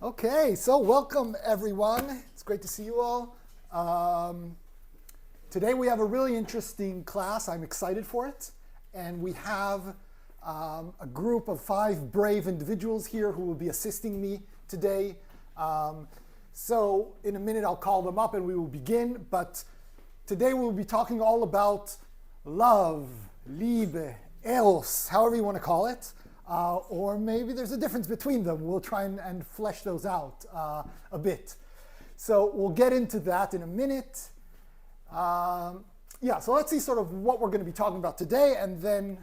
Okay, so welcome everyone. It's great to see you all. Today we have a really interesting class. I'm excited for it. And we have a group of 5 brave individuals here who will be assisting me today. So in a minute I'll call them up and we will begin. But today we'll be talking all about love, Liebe, Eros, however you want to call it. Or maybe there's a difference between them. We'll try and flesh those out a bit. So we'll get into that in a minute. So let's see sort of what we're going to be talking about today, and then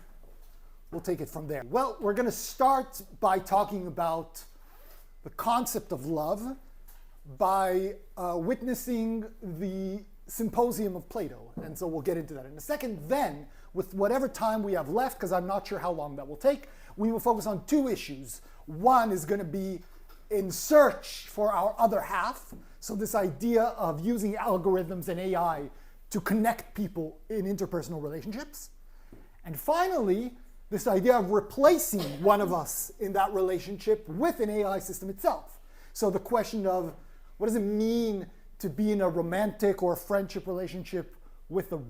we'll take it from there. Well, we're going to start by talking about the concept of love by witnessing the Symposium of Plato. And so we'll get into that in a second. Then, with whatever time we have left, because I'm not sure how long that will take, we will focus on 2 issues. One is going to be in search for our other half. So this idea of using algorithms and AI to connect people in interpersonal relationships. And finally, this idea of replacing one of us in that relationship with an AI system itself. So the question of what does it mean to be in a romantic or a friendship relationship with an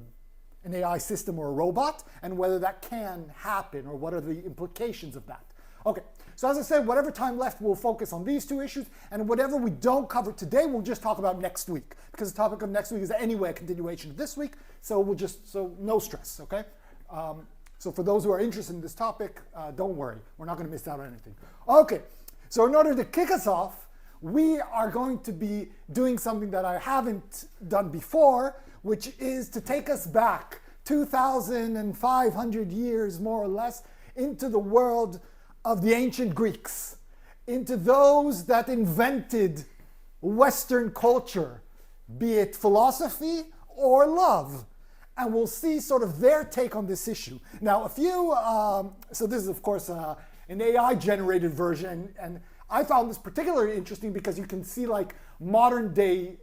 AI system or a robot, and whether that can happen, or what are the implications of that. Okay, so as I said, whatever time left, we'll focus on these 2 issues, and whatever we don't cover today, we'll just talk about next week, because the topic of next week is anyway a continuation of this week, so no stress, okay? So for those who are interested in this topic, don't worry, we're not going to miss out on anything. Okay, so in order to kick us off, we are going to be doing something that I haven't done before, which is to take us back 2,500 years, more or less, into the world of the ancient Greeks, into those that invented Western culture, be it philosophy or love. And we'll see sort of their take on this issue. Now, so this is, of course, an AI-generated version, and I found this particularly interesting because you can see like modern day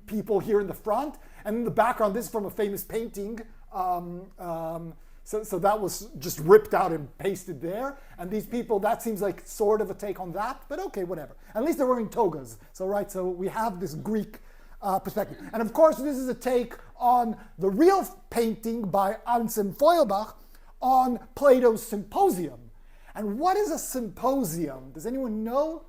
people here in the front, and in the background, this is from a famous painting. So that was just ripped out and pasted there. And these people, that seems like sort of a take on that, but okay, whatever. At least they're wearing togas. So we have this Greek perspective. And of course, this is a take on the real painting by Anselm Feuerbach on Plato's Symposium. And what is a symposium? Does anyone know?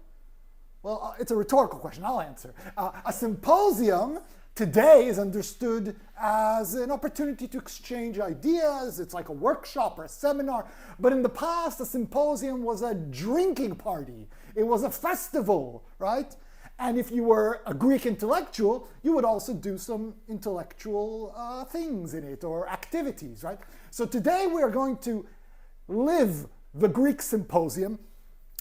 Well, it's a rhetorical question. I'll answer. A symposium today is understood as an opportunity to exchange ideas. It's like a workshop or a seminar. But in the past, a symposium was a drinking party. It was a festival, right? And if you were a Greek intellectual, you would also do some intellectual things in it, or activities, right? So today we are going to live the Greek symposium.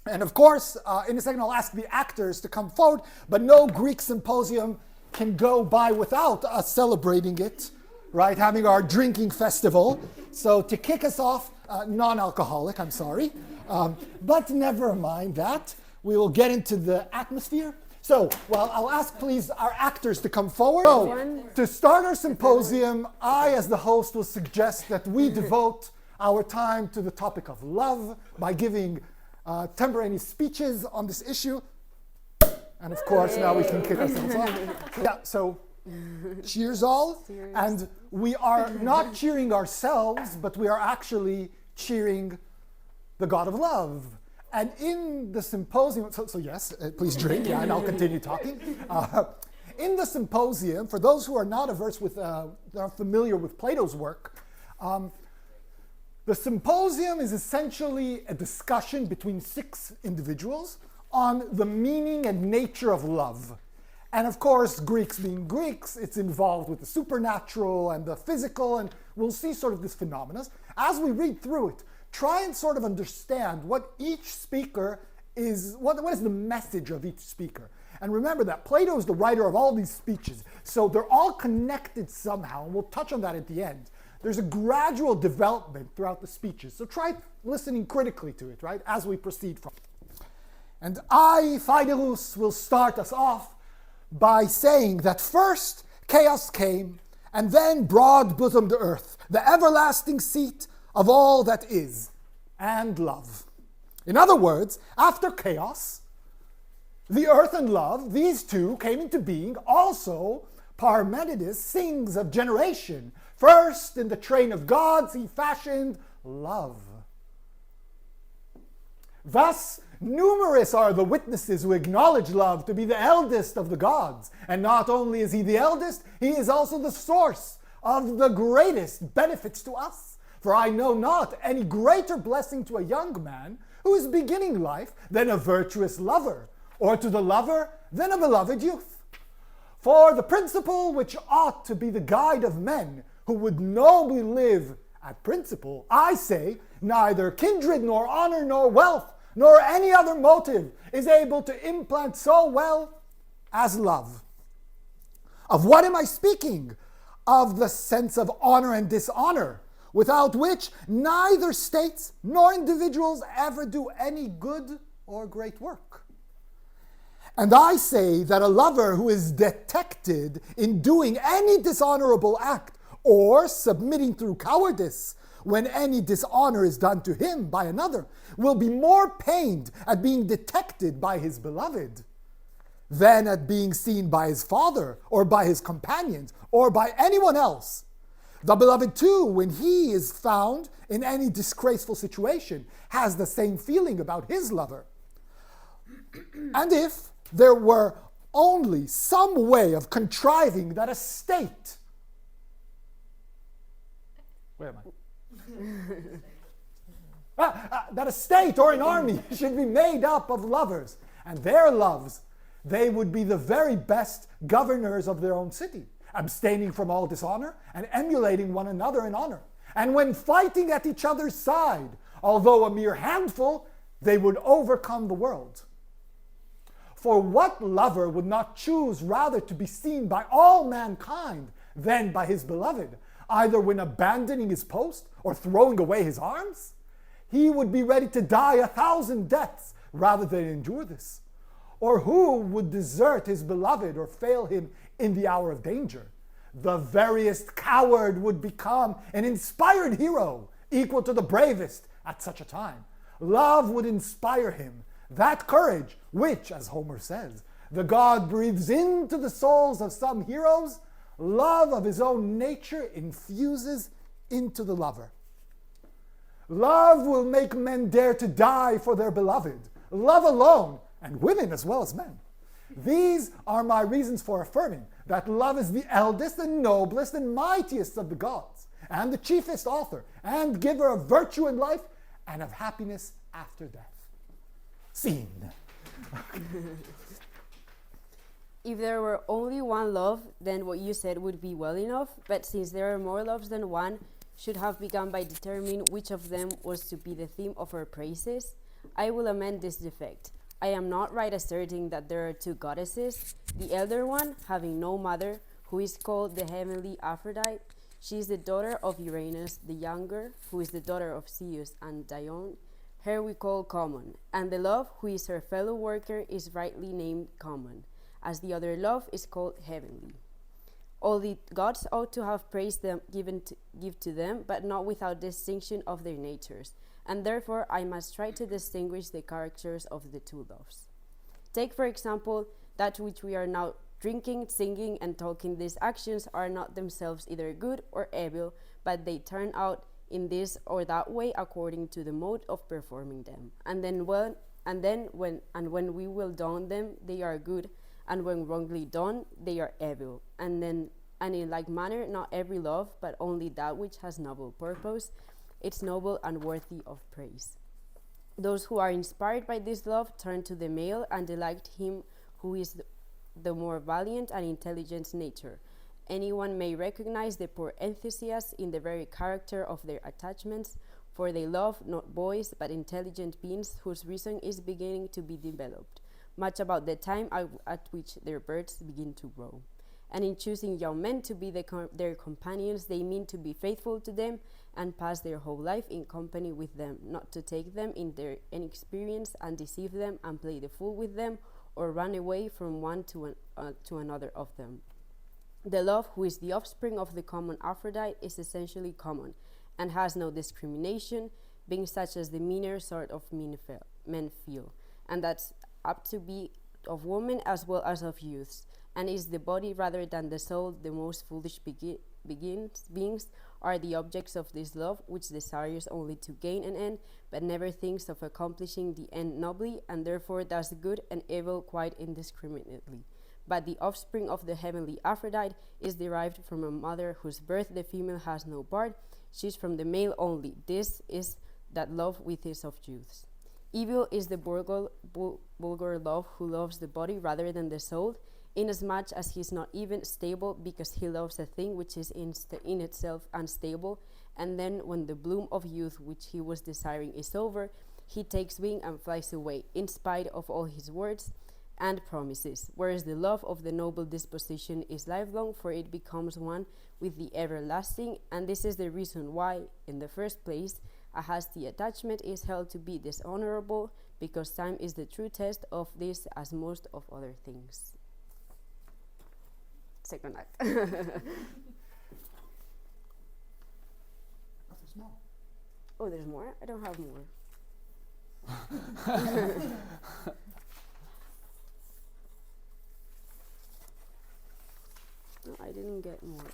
And of course, in a second I'll ask the actors to come forward, but no Greek symposium can go by without us celebrating it, right? Having our drinking festival. So to kick us off, non-alcoholic, I'm sorry. But never mind that. We will get into the atmosphere. So, I'll ask please our actors to come forward. So, to start our symposium, I as the host will suggest that we devote our time to the topic of love by giving temporary speeches on this issue. And of course, now we can kick ourselves off. So cheers all. Cheers. And we are not cheering ourselves, but we are actually cheering the God of love. And in the symposium, so yes, please drink, and I'll continue talking. In the symposium, for those who are not averse with, are familiar with Plato's work, the symposium is essentially a discussion between 6 individuals on the meaning and nature of love. And of course, Greeks being Greeks, it's involved with the supernatural and the physical, and we'll see sort of this phenomenon. As we read through it, try and sort of understand what each speaker is, what is the message of each speaker. And remember that Plato is the writer of all these speeches, so they're all connected somehow, and we'll touch on that at the end. There's a gradual development throughout the speeches, so try listening critically to it, right, as we proceed from it. And I, Phaedrus, will start us off by saying that first chaos came, and then broad-bosomed earth, the everlasting seat of all that is, and love. In other words, after chaos, The earth and love, these two came into being. Also, Parmenides sings of generation. First, in the train of gods, he fashioned love. Thus, numerous are the witnesses who acknowledge love to be the eldest of the gods. And not only is he the eldest, he is also the source of the greatest benefits to us. For I know not any greater blessing to a young man who is beginning life than a virtuous lover, or to the lover than a beloved youth. For the principle which ought to be the guide of men who would nobly live at principle, I say, neither kindred nor honor nor wealth nor any other motive is able to implant so well as love. Of what am I speaking? Of the sense of honor and dishonor, without which neither states nor individuals ever do any good or great work. And I say that a lover who is detected in doing any dishonorable act or submitting through cowardice when any dishonor is done to him by another will be more pained at being detected by his beloved than at being seen by his father or by his companions or by anyone else. The beloved too, when he is found in any disgraceful situation, has the same feeling about his lover. And if there were only some way of contriving that a state... Where am I? That a state or an army should be made up of lovers, and their loves, they would be the very best governors of their own city, abstaining from all dishonor and emulating one another in honor. And when fighting at each other's side, although a mere handful, they would overcome the world. For what lover would not choose rather to be seen by all mankind than by his beloved, either when abandoning his post or throwing away his arms? He would be ready to die 1,000 deaths rather than endure this. Or who would desert his beloved or fail him in the hour of danger? The veriest coward would become an inspired hero, equal to the bravest at such a time. Love would inspire him, that courage which, as Homer says, the god breathes into the souls of some heroes, love of his own nature infuses into the lover. Love will make men dare to die for their beloved. Love alone, and women as well as men. These are my reasons for affirming that love is the eldest and noblest and mightiest of the gods, and the chiefest author and giver of virtue in life and of happiness after death. Scene. If there were only one love, then what you said would be well enough, but since there are more loves than one, should have begun by determining which of them was to be the theme of our praises. I will amend this defect. I am not right asserting that there are two goddesses, the elder one, having no mother, who is called the heavenly Aphrodite. She is the daughter of Uranus, the younger, who is the daughter of Zeus and Dione. Her we call common, and the love, who is her fellow worker, is rightly named common, as the other love is called heavenly. All the gods ought to have praise them, give to them, but not without distinction of their natures, and therefore I must try to distinguish the characters of the two loves. Take, for example, that which we are now drinking, singing, and talking. These actions are not themselves either good or evil, but they turn out in this or that way according to the mode of performing them. And when we will done them, they are good, and when wrongly done, they are evil. And in like manner, not every love, but only that which has noble purpose, it's noble and worthy of praise. Those who are inspired by this love turn to the male and delight him who is the more valiant and intelligent nature. Anyone may recognize the poor enthusiasts in the very character of their attachments, for they love not boys but intelligent beings whose reason is beginning to be developed, much about the time at which their birds begin to grow. And in choosing young men to be their companions, they mean to be faithful to them and pass their whole life in company with them, not to take them in their inexperience and deceive them and play the fool with them, or run away from one to another of them. The love, who is the offspring of the common Aphrodite, is essentially common and has no discrimination, being such as the meaner sort of men feel, and that's apt to be of women as well as of youths, and is the body rather than the soul. The most foolish beings are the objects of this love, which desires only to gain an end, but never thinks of accomplishing the end nobly, and therefore does good and evil quite indiscriminately. But the offspring of the heavenly Aphrodite is derived from a mother whose birth the female has no part. She is from the male only. This is that love which is of youths. Evil is the vulgar love who loves the body rather than the soul, inasmuch as he is not even stable, because he loves a thing which is in itself unstable, and then when the bloom of youth which he was desiring is over, he takes wing and flies away, in spite of all his words and promises, whereas the love of the noble disposition is lifelong, for it becomes one with the everlasting, and this is the reason why, in the first place, a hasty attachment is held to be dishonorable, because time is the true test of this as most of other things. Second act. That's so small. Oh, there's more? I don't have more. No, I didn't get more.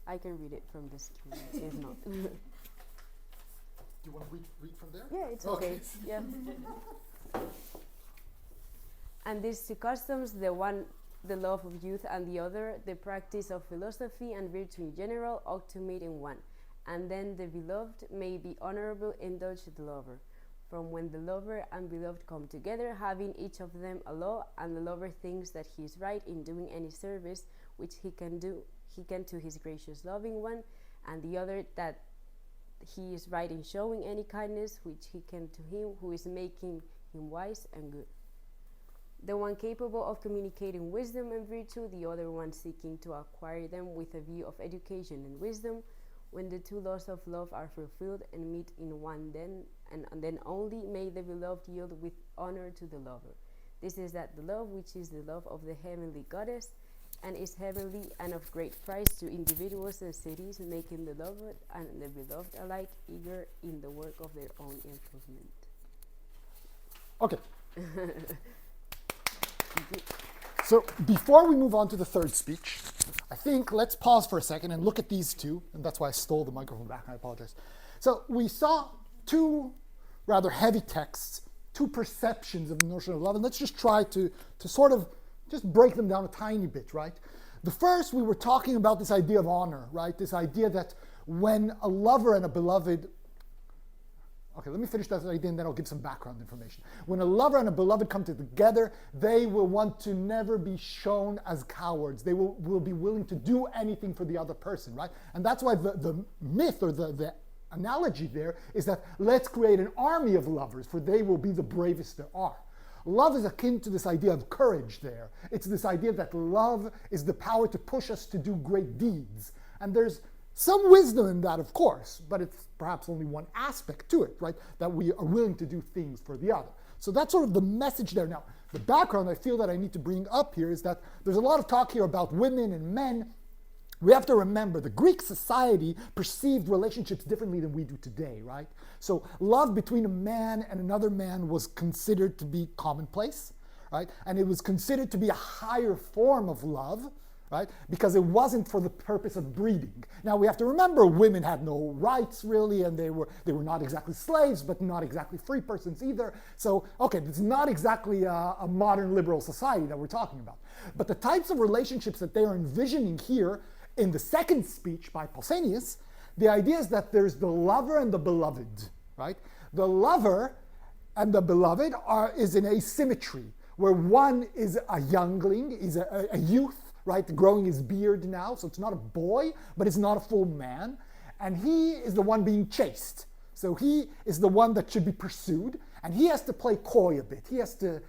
I can read it from the screen, if not. Do you want to read from there? Yeah, it's okay. Yeah. And these two customs, the one the love of youth, and the other the practice of philosophy and virtue in general, ought to meet in one. And then the beloved may be honorable, indulge the lover. From when the lover and beloved come together, having each of them a law, and the lover thinks that he is right in doing any service which he can to his gracious loving one, and the other that he is right in showing any kindness which he can to him who is making him wise and good. The one capable of communicating wisdom and virtue, the other one seeking to acquire them with a view of education and wisdom. When the two laws of love are fulfilled and meet in one, then only may the beloved yield with honor to the lover. This is that the love which is the love of the heavenly goddess, and is heavenly and of great price to individuals and cities, making the lover and the beloved alike eager in the work of their own improvement. Okay. So before we move on to the third speech, I think let's pause for a second and look at these two, and that's why I stole the microphone back, I apologize. So we saw two rather heavy texts, two perceptions of the notion of love, and let's just try to sort of just break them down a tiny bit, right? The first, we were talking about this idea of honor, right? This idea that when a lover and a beloved, okay, let me finish that idea and then I'll give some background information. When a lover and a beloved come together, they will want to never be shown as cowards. They will be willing to do anything for the other person, right? And that's why the myth or the analogy there is that let's create an army of lovers, for they will be the bravest there are. Love is akin to this idea of courage there. It's this idea that love is the power to push us to do great deeds. And there's some wisdom in that, of course, but it's perhaps only one aspect to it, right? That we are willing to do things for the other. So that's sort of the message there. Now, the background I feel that I need to bring up here is that there's a lot of talk here about women and men. We have to remember the Greek society perceived relationships differently than we do today, right? So love between a man and another man was considered to be commonplace, right? And it was considered to be a higher form of love, right? Because it wasn't for the purpose of breeding. Now we have to remember women had no rights really, and they were not exactly slaves, but not exactly free persons either. So, okay, it's not exactly a modern liberal society that we're talking about. But the types of relationships that they are envisioning here in the second speech by Pausanias, the idea is that there's the lover and the beloved, right? The lover and the beloved is in asymmetry, where one is a youngling, is a youth, right, growing his beard now, so it's not a boy, but it's not a full man, and he is the one being chased. So he is the one that should be pursued, and he has to play coy a bit. He has to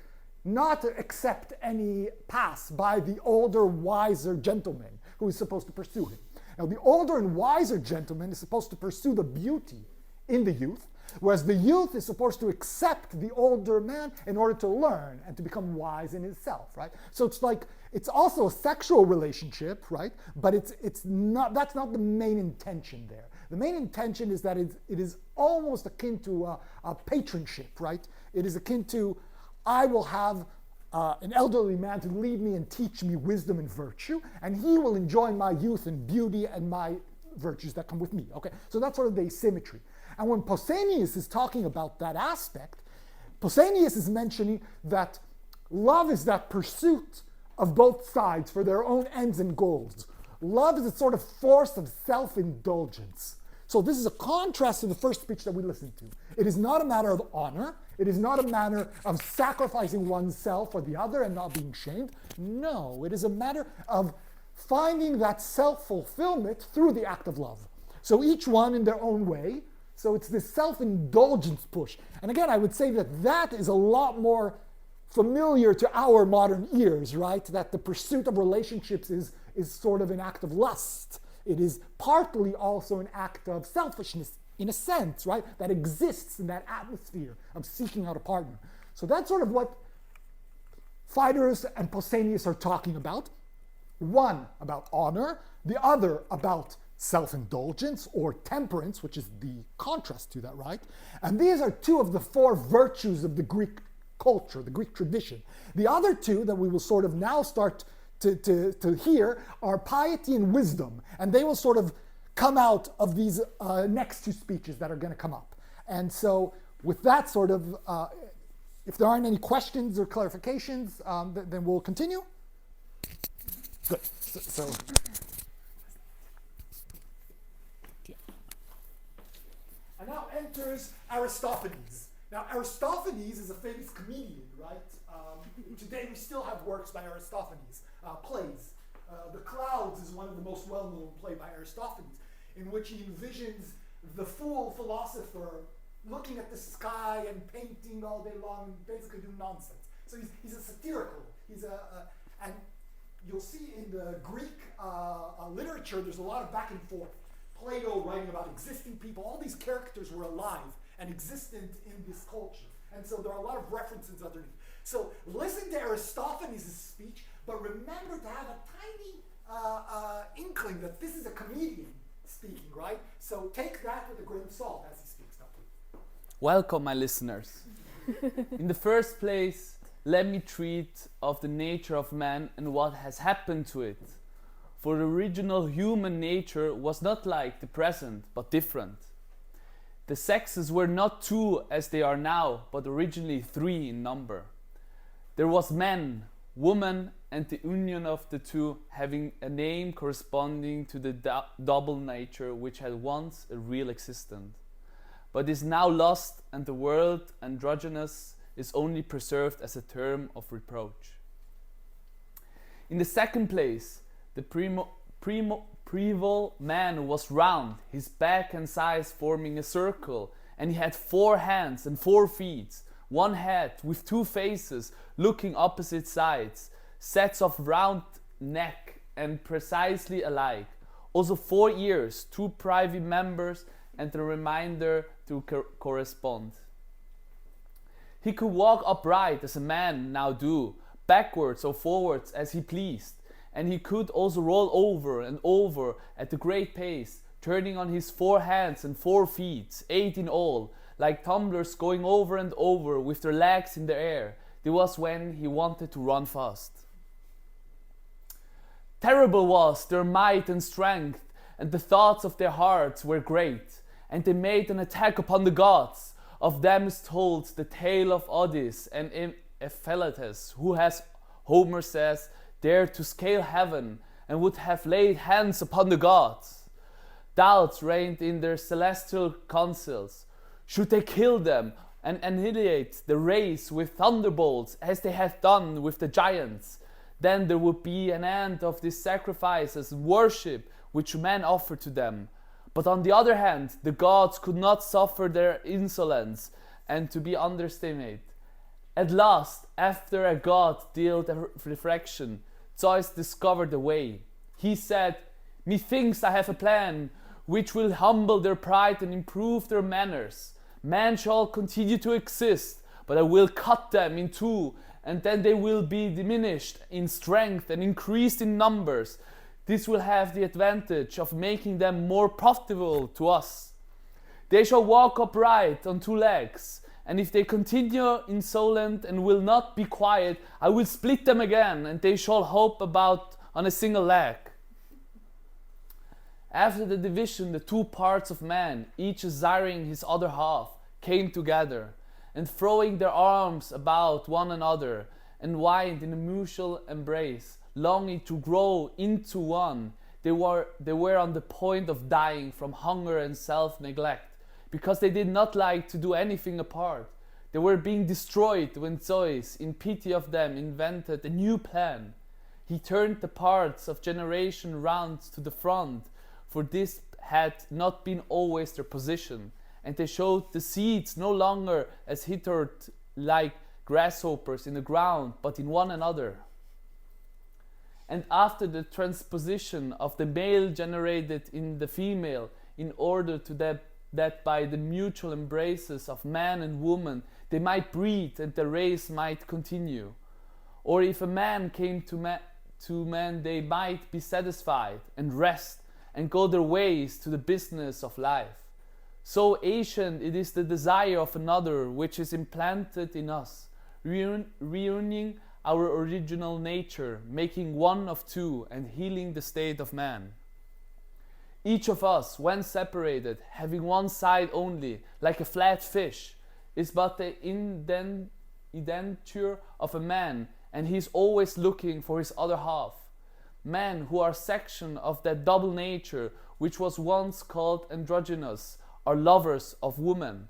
not accept any pass by the older, wiser gentleman who is supposed to pursue him. Now, the older and wiser gentleman is supposed to pursue the beauty in the youth, whereas the youth is supposed to accept the older man in order to learn and to become wise in itself, right? So it's like, it's also a sexual relationship, right? But it's not, that's not the main intention there. The main intention is that it is almost akin to a patronship, right? It is akin to, I will have an elderly man to lead me and teach me wisdom and virtue, and he will enjoy my youth and beauty and my virtues that come with me. Okay, so that's sort of the asymmetry. And when Pausanias is talking about that aspect, Pausanias is mentioning that love is that pursuit of both sides for their own ends and goals. Love is a sort of force of self-indulgence. So this is a contrast to the first speech that we listened to. It is not a matter of honor. It is not a matter of sacrificing oneself for the other and not being shamed. No, it is a matter of finding that self-fulfillment through the act of love. So each one in their own way. So it's this self-indulgence push. And again, I would say that that is a lot more familiar to our modern ears, right? That the pursuit of relationships is sort of an act of lust. It is partly also an act of selfishness, in a sense, right? That exists in that atmosphere of seeking out a partner. So that's sort of what Phaedrus and Pausanias are talking about. One about honor, the other about self-indulgence or temperance, which is the contrast to that, right? And these are two of the four virtues of the Greek culture, the Greek tradition. The other two that we will sort of now start to hear are piety and wisdom, and they will sort of come out of these next two speeches that are going to come up. And so with that sort of, if there aren't any questions or clarifications, then we'll continue. Good. So and now enters Aristophanes. Now, Aristophanes is a famous comedian, right? Today we still have works by Aristophanes, plays. The Clouds is one of the most well-known plays by Aristophanes, in which he envisions the fool philosopher looking at the sky and painting all day long and basically doing nonsense. So he's a satirical. And you'll see in the Greek literature, there's a lot of back and forth. Plato writing about existing people. All these characters were alive and existent in this culture. And so there are a lot of references underneath. So listen to Aristophanes' speech, but remember to have a tiny inkling that this is a comedian speaking, right? So take that with a grain of salt as he speaks. Now, please. Welcome, my listeners. In the first place, let me treat of the nature of man and what has happened to it. For the original human nature was not like the present, but different. The sexes were not two as they are now, but originally three in number. There was man, woman, and the union of the two having a name corresponding to the double nature which had once a real existence, but is now lost, and the word androgynous is only preserved as a term of reproach. In the second place, the primal man was round, his back and sides forming a circle, and he had 4 hands and 4 feet, one head with 2 faces looking opposite sides, sets of round neck and precisely alike, also 4 ears, 2 privy members, and the remainder to correspond. He could walk upright as a man now do, backwards or forwards as he pleased, and he could also roll over and over at a great pace, turning on his 4 hands and 4 feet, 8 in all, like tumblers going over and over with their legs in the air. This was when he wanted to run fast. Terrible was their might and strength, and the thoughts of their hearts were great, and they made an attack upon the gods. Of them is told the tale of Odysseus and Ephialtes, who, as Homer says, dared to scale heaven and would have laid hands upon the gods. Doubts reigned in their celestial councils. Should they kill them and annihilate the race with thunderbolts as they had done with the giants? Then there would be an end of these sacrifices and worship which men offered to them. But on the other hand, the gods could not suffer their insolence and to be underestimated. At last, after a god dealt a refraction, Zeus discovered a way. He said, "Methinks I have a plan which will humble their pride and improve their manners. Man shall continue to exist, but I will cut them in two, and then they will be diminished in strength and increased in numbers, This will have the advantage of making them more profitable to us. They shall walk upright on 2 legs, and if they continue insolent and will not be quiet, I will split them again, and they shall hop about on a single leg. After the division, the 2 parts of man, each desiring his other half, came together, and throwing their arms about one another, and whined in a mutual embrace, longing to grow into one. They were on the point of dying from hunger and self-neglect, because they did not like to do anything apart. They were being destroyed when Zeus, in pity of them, invented a new plan. He turned the parts of generation round to the front, for this had not been always their position, and they showed the seeds no longer as hittered like grasshoppers in the ground, but in one another. And after the transposition of the male generated in the female, in order to that by the mutual embraces of man and woman they might breed and the race might continue. Or if a man came to man, they might be satisfied and rest and go their ways to the business of life. So ancient it is the desire of another which is implanted in us, reuniting our original nature, making one of 2 and healing the state of man. Each of us, when separated, having one side only, like a flat fish, is but the indenture of a man, and he is always looking for his other half. Men who are section of that double nature, which was once called androgynous, are lovers of women.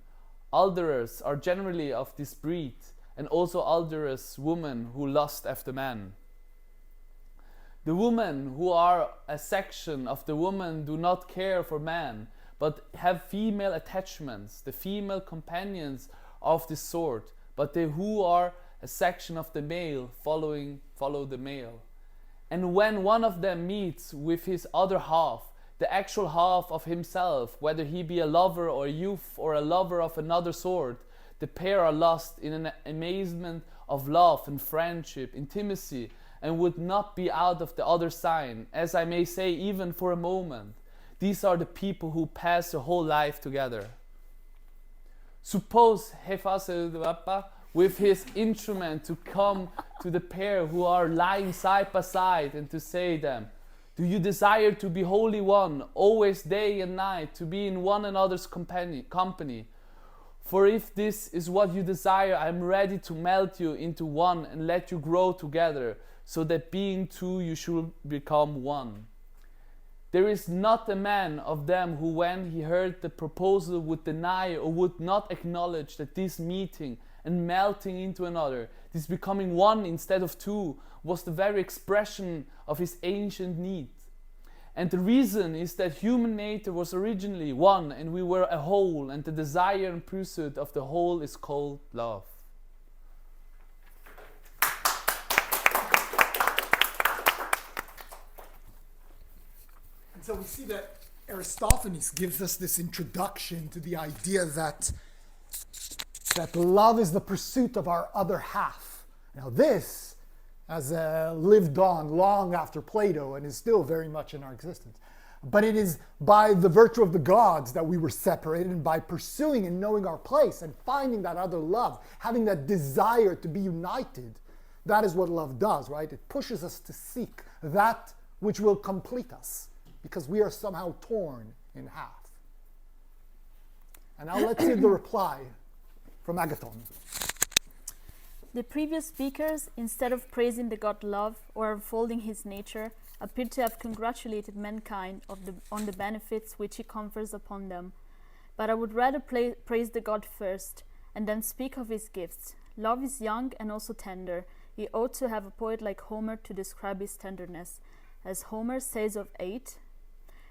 Adulterers are generally of this breed, and also adulterous women who lust after men. The women who are a section of the woman do not care for man, but have female attachments, the female companions of this sort, but they who are a section of the male follow the male. And when one of them meets with his other half, the actual half of himself, whether he be a lover or a youth or a lover of another sort, the pair are lost in an amazement of love and friendship, intimacy, and would not be out of the other sign, as I may say even for a moment. These are the people who pass their whole life together. Suppose Hefase with his instrument to come to the pair who are lying side by side and to say them, do you desire to be wholly one, always day and night, to be in one another's company? For if this is what you desire, I am ready to melt you into one and let you grow together, so that being 2 you should become one. There is not a man of them who, when he heard the proposal, would deny or would not acknowledge that this meeting and melting into another, this becoming one instead of 2, was the very expression of his ancient need. And the reason is that human nature was originally one, and we were a whole, and the desire and pursuit of the whole is called love. And so we see that Aristophanes gives us this introduction to the idea that love is the pursuit of our other half. Now this has lived on long after Plato and is still very much in our existence. But it is by the virtue of the gods that we were separated, and by pursuing and knowing our place and finding that other love, having that desire to be united, that is what love does, right? It pushes us to seek that which will complete us, because we are somehow torn in half. And now let's hear the reply from Agathon. The previous speakers, instead of praising the god love or unfolding his nature, appear to have congratulated mankind on the benefits which he confers upon them. But I would rather praise the god first, and then speak of his gifts. Love is young and also tender. He ought to have a poet like Homer to describe his tenderness, as Homer says of Ate,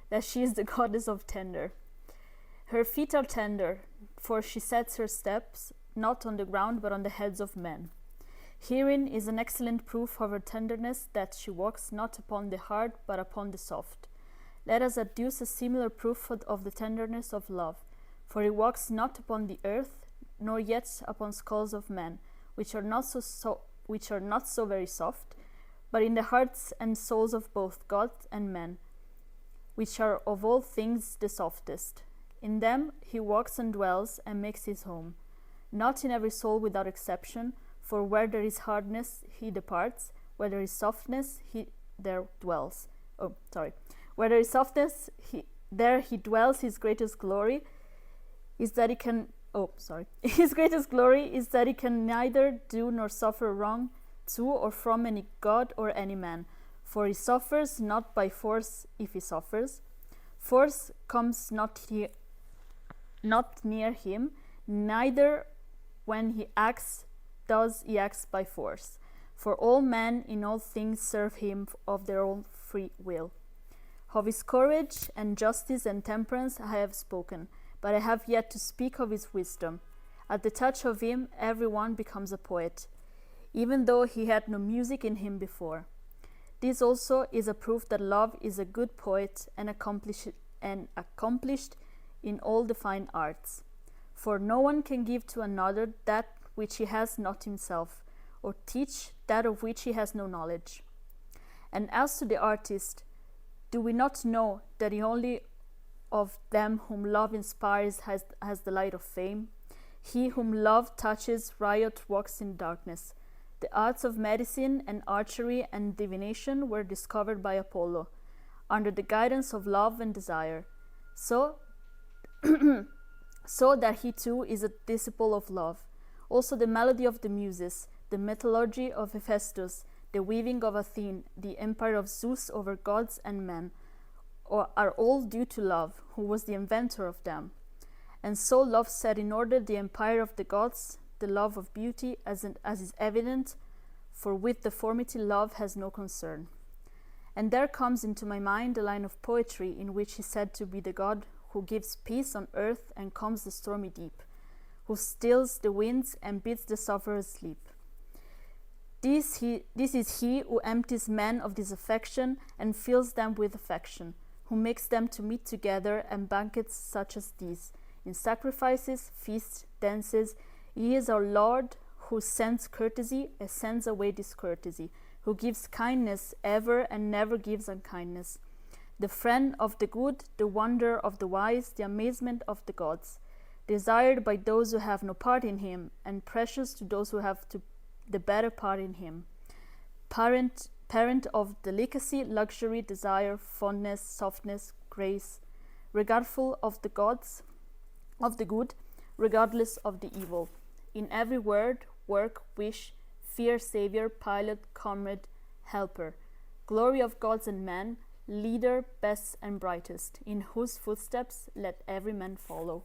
that she is the goddess of tender. Her feet are tender, for she sets her steps not on the ground but on the heads of men. Herein is an excellent proof of her tenderness, that she walks not upon the hard but upon the soft. Let us adduce a similar proof of the tenderness of love, for he walks not upon the earth, nor yet upon skulls of men, which are not so very soft, but in the hearts and souls of both God and men, which are of all things the softest. In them he walks and dwells and makes his home, not in every soul without exception, for where there is hardness he departs, where there is softness he there dwells. Where there is softness there he dwells. His greatest glory is that he can his greatest glory is that he can neither do nor suffer wrong to or from any god or any man, for he suffers not by force. If he suffers, force comes not near him, neither when he acts does he act by force. For all men in all things serve him of their own free will. Of his courage and justice and temperance I have spoken, but I have yet to speak of his wisdom. At the touch of him every one becomes a poet, even though he had no music in him before. This also is a proof that love is a good poet and accomplished in all the fine arts. For no one can give to another that which he has not himself, or teach that of which he has no knowledge. And as to the artist, do we not know that he only of them whom love inspires has the light of fame? He whom love touches riot walks in darkness. The arts of medicine and archery and divination were discovered by Apollo, under the guidance of love and desire. So that he too is a disciple of love. Also the melody of the Muses, the metallurgy of Hephaestus, the weaving of Athene, the empire of Zeus over gods and men, are all due to love, who was the inventor of them. And so love set in order the empire of the gods, the love of beauty, as is evident, for with deformity love has no concern. And there comes into my mind a line of poetry in which he is said to be the God who gives peace on earth and calms the stormy deep, who stills the winds and bids the sufferers sleep. This is he who empties men of disaffection and fills them with affection, who makes them to meet together and banquets such as these, in sacrifices, feasts, dances. He is our Lord, who sends courtesy and sends away discourtesy, who gives kindness ever and never gives unkindness, the friend of the good, the wonder of the wise, the amazement of the gods, desired by those who have no part in him, and precious to those who have the better part in him, parent of delicacy, luxury, desire, fondness, softness, grace, regardful of the gods, of the good, regardless of the evil. In every word, work, wish, fear, savior, pilot, comrade, helper, glory of gods and men, leader, best and brightest, in whose footsteps let every man follow.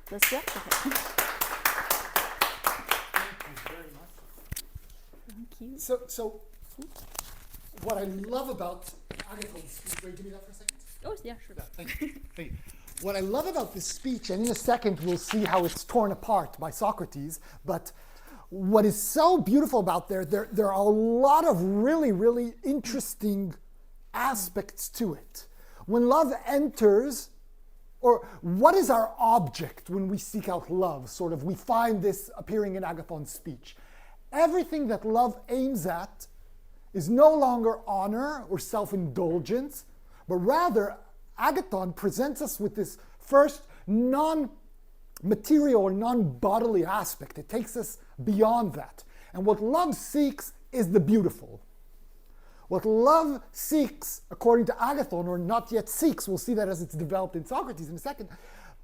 That's it? Okay. Thank you. So what I love about Agathon's speech, will you give me that for a second? Oh, yeah, sure. Yeah, thank you. Thank you. What I love about this speech, and in a second we'll see how it's torn apart by Socrates, but what is so beautiful about there are a lot of really, really interesting aspects to it. When love enters, or what is our object when we seek out love? Sort of, we find this appearing in Agathon's speech. Everything that love aims at is no longer honor or self-indulgence, but rather Agathon presents us with this first non-material or non-bodily aspect. It takes us beyond that. And what love seeks is the beautiful. What love seeks, according to Agathon, or not yet seeks, we'll see that as it's developed in Socrates in a second,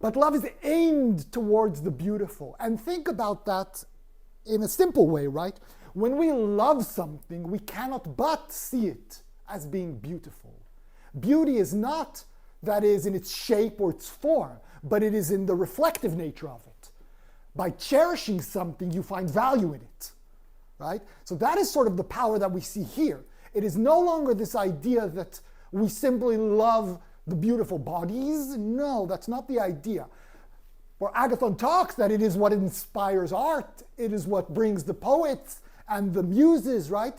but love is aimed towards the beautiful. And think about that in a simple way, right? When we love something, we cannot but see it as being beautiful. Beauty is not, that is, in its shape or its form, but it is in the reflective nature of it. By cherishing something, you find value in it, right? So that is sort of the power that we see here. It is no longer this idea that we simply love the beautiful bodies. No, that's not the idea. Where Agathon talks that it is what inspires art, it is what brings the poets and the muses, right?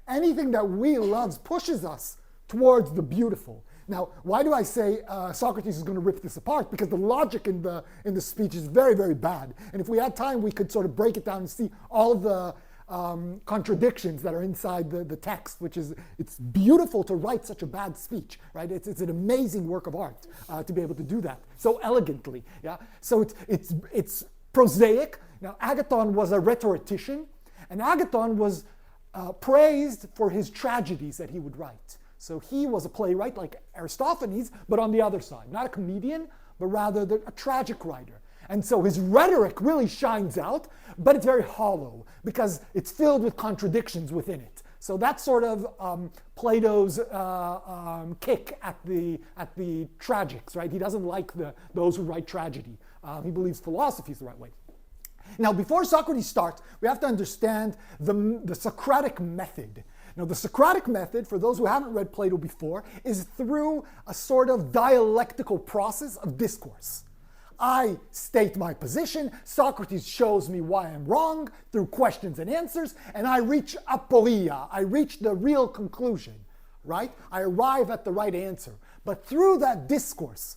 Anything that we love pushes us towards the beautiful. Now, why do I say Socrates is going to rip this apart? Because the logic in the speech is very, very bad. And if we had time, we could sort of break it down and see all of the contradictions that are inside the text, which is, it's beautiful to write such a bad speech, right? It's an amazing work of art to be able to do that so elegantly, yeah? So it's prosaic. Now, Agathon was a rhetorician, and Agathon was praised for his tragedies that he would write. So he was a playwright like Aristophanes, but on the other side, not a comedian, but rather a tragic writer. And so his rhetoric really shines out, but it's very hollow because it's filled with contradictions within it. So that's sort of Plato's kick at the tragics, right? He doesn't like those who write tragedy. He believes philosophy is the right way. Now, before Socrates starts, we have to understand the Socratic method. Now, the Socratic method, for those who haven't read Plato before, is through a sort of dialectical process of discourse. I state my position, Socrates shows me why I'm wrong through questions and answers, and I reach aporia, I reach the real conclusion, right? I arrive at the right answer. But through that discourse,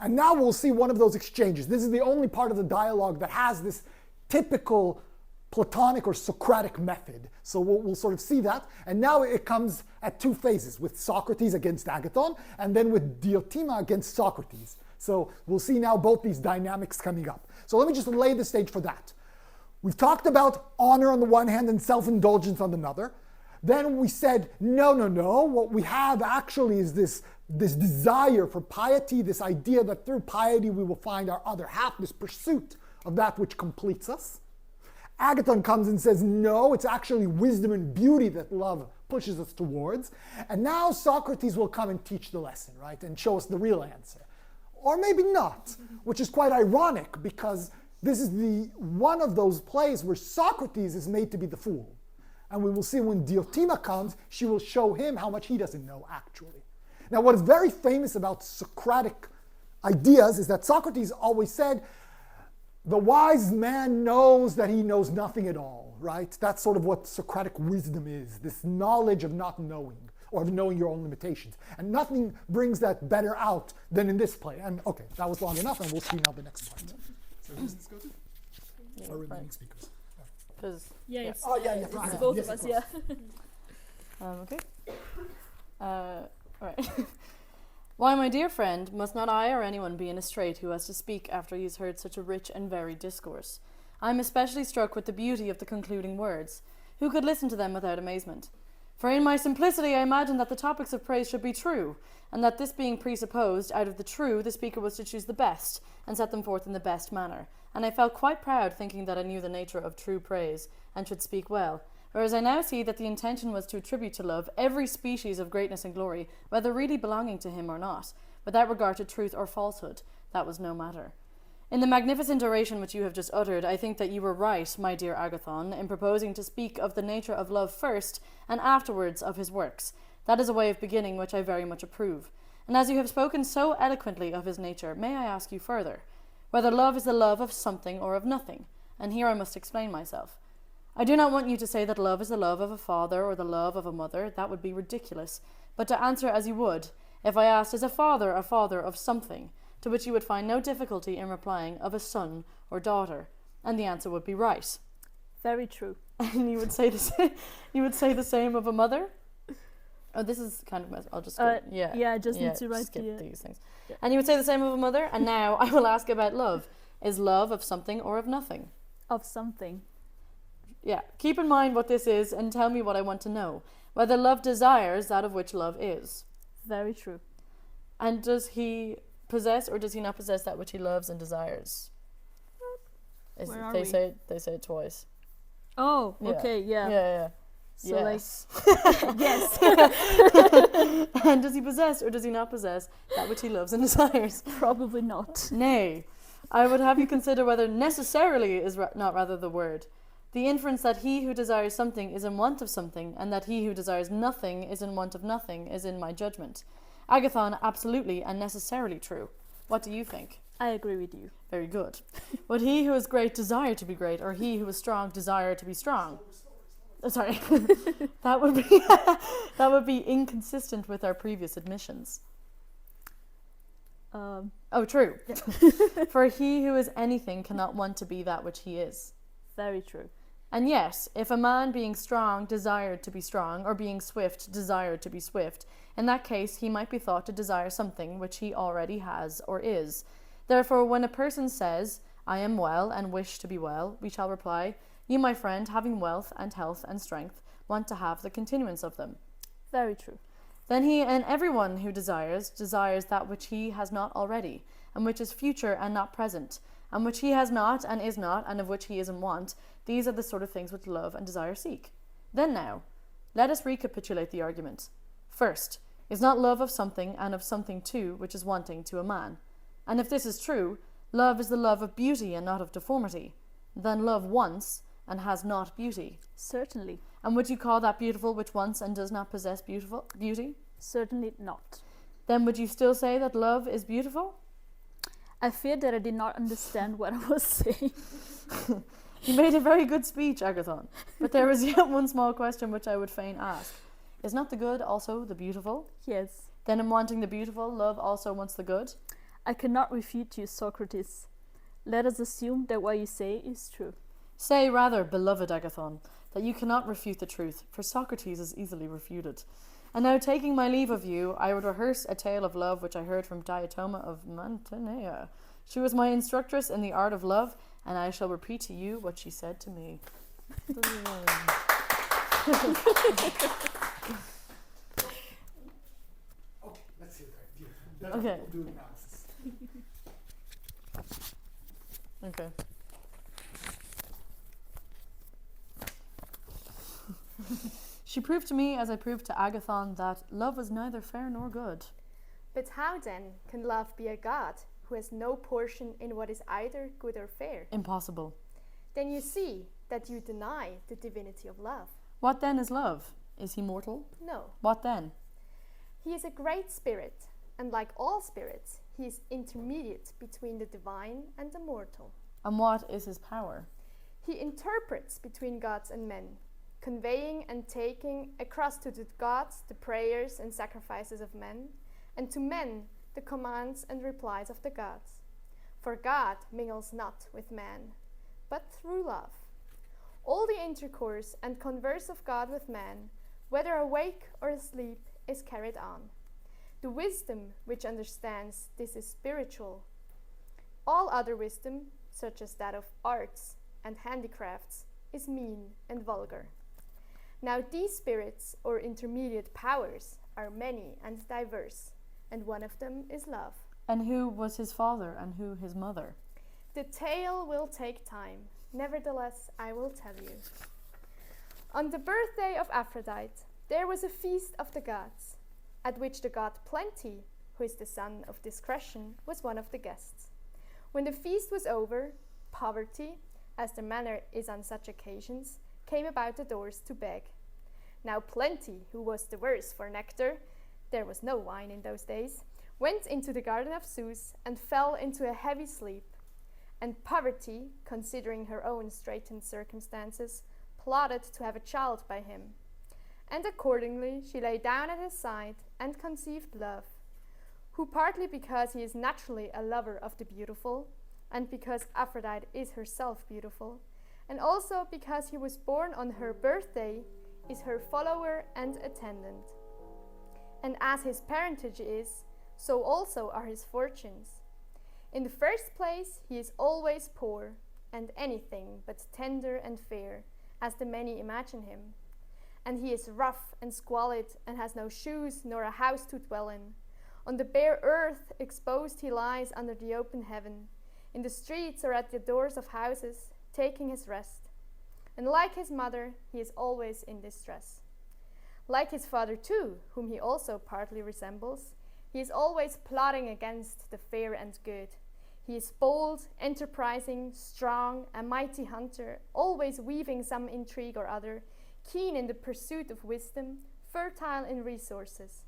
and now we'll see one of those exchanges. This is the only part of the dialogue that has this typical Platonic or Socratic method. So we'll sort of see that. And now it comes at two phases, with Socrates against Agathon, and then with Diotima against Socrates. So we'll see now both these dynamics coming up. So let me just lay the stage for that. We've talked about honor on the one hand and self-indulgence on the other. Then we said, no. What we have actually is this desire for piety, this idea that through piety we will find our other half, this pursuit of that which completes us. Agathon comes and says, no, it's actually wisdom and beauty that love pushes us towards. And now Socrates will come and teach the lesson, right? And show us the real answer. Or maybe not, which is quite ironic because this is one of those plays where Socrates is made to be the fool. And we will see when Diotima comes, she will show him how much he doesn't know actually. Now, what is very famous about Socratic ideas is that Socrates always said, the wise man knows that he knows nothing at all, right? That's sort of what Socratic wisdom is, this knowledge of not knowing, or of knowing your own limitations. And nothing brings that better out than in this play. And okay, that was long enough, and we'll see now the next part. So who's this go to? Or remaining speakers? It's Brian. both Yes, of us, course. Okay. All right. Why, my dear friend, must not I or anyone be in a strait who has to speak after he has heard such a rich and varied discourse? I am especially struck with the beauty of the concluding words. Who could listen to them without amazement? For in my simplicity I imagined that the topics of praise should be true, and that this being presupposed, out of the true the speaker was to choose the best, and set them forth in the best manner. And I felt quite proud, thinking that I knew the nature of true praise, and should speak well. Whereas I now see that the intention was to attribute to love every species of greatness and glory, whether really belonging to him or not, without regard to truth or falsehood. That was no matter. In the magnificent oration which you have just uttered, I think that you were right, my dear Agathon, in proposing to speak of the nature of love first, and afterwards of his works. That is a way of beginning which I very much approve. And as you have spoken so eloquently of his nature, may I ask you further, whether love is the love of something or of nothing? And here I must explain myself. I do not want you to say that love is the love of a father or the love of a mother. That would be ridiculous. But to answer as you would, if I asked, is a father of something, to which you would find no difficulty in replying of a son or daughter, and the answer would be right. Very true. And you would say the same. You would say the same of a mother. Oh, this is kind of. I'll just. Go, I just need to write skip these things. Yeah. And you would say the same of a mother. And now I will ask about love. Is love of something or of nothing? Of something. Yeah. Keep in mind what this is, and tell me what I want to know. Whether love desires that of which love is. Very true. And does he possess or does he not possess that which he loves and desires? They say it twice. Oh, okay, yeah. Yeah. So yes. Yes. And does he possess or does he not possess that which he loves and desires? Probably not. Nay, I would have you consider whether necessarily is not rather the word. The inference that he who desires something is in want of something, and that he who desires nothing is in want of nothing, is in my judgment. Agathon, absolutely and necessarily true. What do you think? I agree with you. Very good. Would he who is great desire to be great, or he who is strong desire to be strong? Oh, sorry. that would be inconsistent with our previous admissions. True. Yeah. For he who is anything cannot want to be that which he is. Very true. And yet, if a man being strong desired to be strong, or being swift desired to be swift, in that case he might be thought to desire something which he already has or is. Therefore, when a person says, I am well and wish to be well, we shall reply, you, my friend, having wealth and health and strength, want to have the continuance of them. Very true. Then he and everyone who desires that which he has not already, and which is future and not present, and which he has not and is not, and of which he is in want. These are the sort of things which love and desire seek. Then now, let us recapitulate the argument. First, is not love of something and of something too which is wanting to a man? And if this is true, love is the love of beauty and not of deformity. Then love wants and has not beauty. Certainly. And would you call that beautiful which wants and does not possess beauty? Certainly not. Then would you still say that love is beautiful? I fear that I did not understand what I was saying. You made a very good speech, Agathon. But there is yet one small question which I would fain ask. Is not the good also the beautiful? Yes. Then in wanting the beautiful, love also wants the good? I cannot refute you, Socrates. Let us assume that what you say is true. Say rather, beloved Agathon, that you cannot refute the truth, for Socrates is easily refuted. And now, taking my leave of you, I would rehearse a tale of love which I heard from Diotima of Mantinea. She was my instructress in the art of love, and I shall repeat to you what she said to me. Okay, let's see that. Okay. We'll do analysis. Okay. She proved to me, as I proved to Agathon, that love was neither fair nor good. But how then can love be a god who has no portion in what is either good or fair? Impossible. Then you see that you deny the divinity of love. What then is love? Is he mortal? No. What then? He is a great spirit, and like all spirits, he is intermediate between the divine and the mortal. And what is his power? He interprets between gods and men, conveying and taking across to the gods the prayers and sacrifices of men, and to men the commands and replies of the gods. For God mingles not with man, but through love. All the intercourse and converse of God with man, whether awake or asleep, is carried on. The wisdom which understands this is spiritual. All other wisdom, such as that of arts and handicrafts, is mean and vulgar. Now these spirits, or intermediate powers, are many and diverse, and one of them is love. And who was his father and who his mother? The tale will take time. Nevertheless, I will tell you. On the birthday of Aphrodite, there was a feast of the gods, at which the god Plenty, who is the son of Discretion, was one of the guests. When the feast was over, Poverty, as the manner is on such occasions, came about the doors to beg. Now Plenty, who was the worse for nectar, there was no wine in those days, went into the garden of Zeus and fell into a heavy sleep. And Poverty, considering her own straitened circumstances, plotted to have a child by him. And accordingly she lay down at his side and conceived Love, who, partly because he is naturally a lover of the beautiful, and because Aphrodite is herself beautiful, and also because he was born on her birthday, is her follower and attendant. And as his parentage is, so also are his fortunes. In the first place, he is always poor, and anything but tender and fair, as the many imagine him. And he is rough and squalid, and has no shoes nor a house to dwell in. On the bare earth exposed he lies under the open heaven, in the streets or at the doors of houses, taking his rest. And like his mother, he is always in distress. Like his father too, whom he also partly resembles, he is always plotting against the fair and good. He is bold, enterprising, strong, a mighty hunter, always weaving some intrigue or other, keen in the pursuit of wisdom, fertile in resources,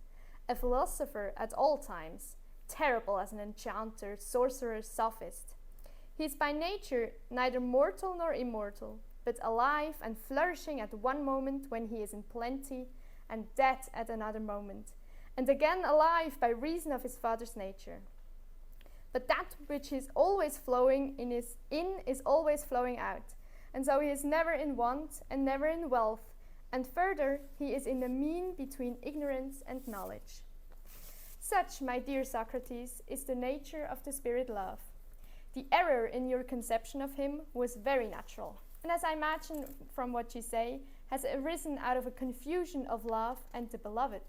a philosopher at all times, terrible as an enchanter, sorcerer, sophist. He is by nature neither mortal nor immortal, but alive and flourishing at one moment when he is in plenty, and dead at another moment, and again alive by reason of his father's nature. But that which is always flowing in is always flowing out, and so he is never in want and never in wealth, and further, he is in the mean between ignorance and knowledge. Such, my dear Socrates, is the nature of the spirit love. The error in your conception of him was very natural, and as I imagine from what you say, has arisen out of a confusion of love and the beloved,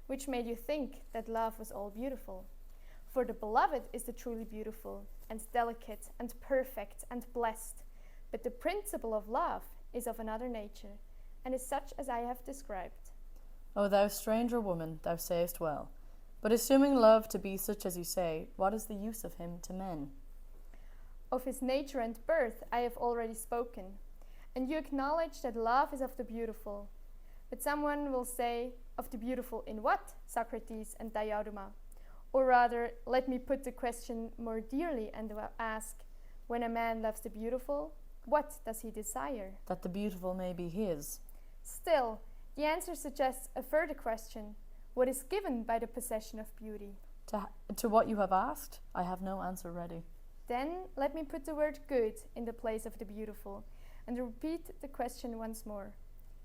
which made you think that love was all beautiful. For the beloved is the truly beautiful, and delicate, and perfect, and blessed, but the principle of love is of another nature, and is such as I have described. O thou stranger woman, thou sayest well. But assuming love to be such as you say, what is the use of him to men? Of his nature and birth I have already spoken, and you acknowledge that love is of the beautiful. But someone will say, of the beautiful in what, Socrates and Diotima? Or rather, let me put the question more dearly and ask, when a man loves the beautiful, what does he desire? That the beautiful may be his. Still, the answer suggests a further question. What is given by the possession of beauty? To what you have asked, I have no answer ready. Then let me put the word good in the place of the beautiful, and repeat the question once more.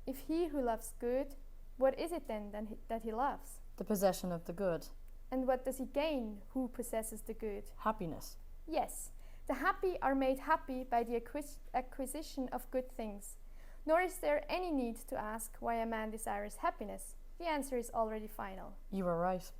If he who loves good, what is it then that he loves? The possession of the good. And what does he gain who possesses the good? Happiness. Yes, the happy are made happy by the acquisition of good things. Nor is there any need to ask why a man desires happiness. The answer is already final. You are right.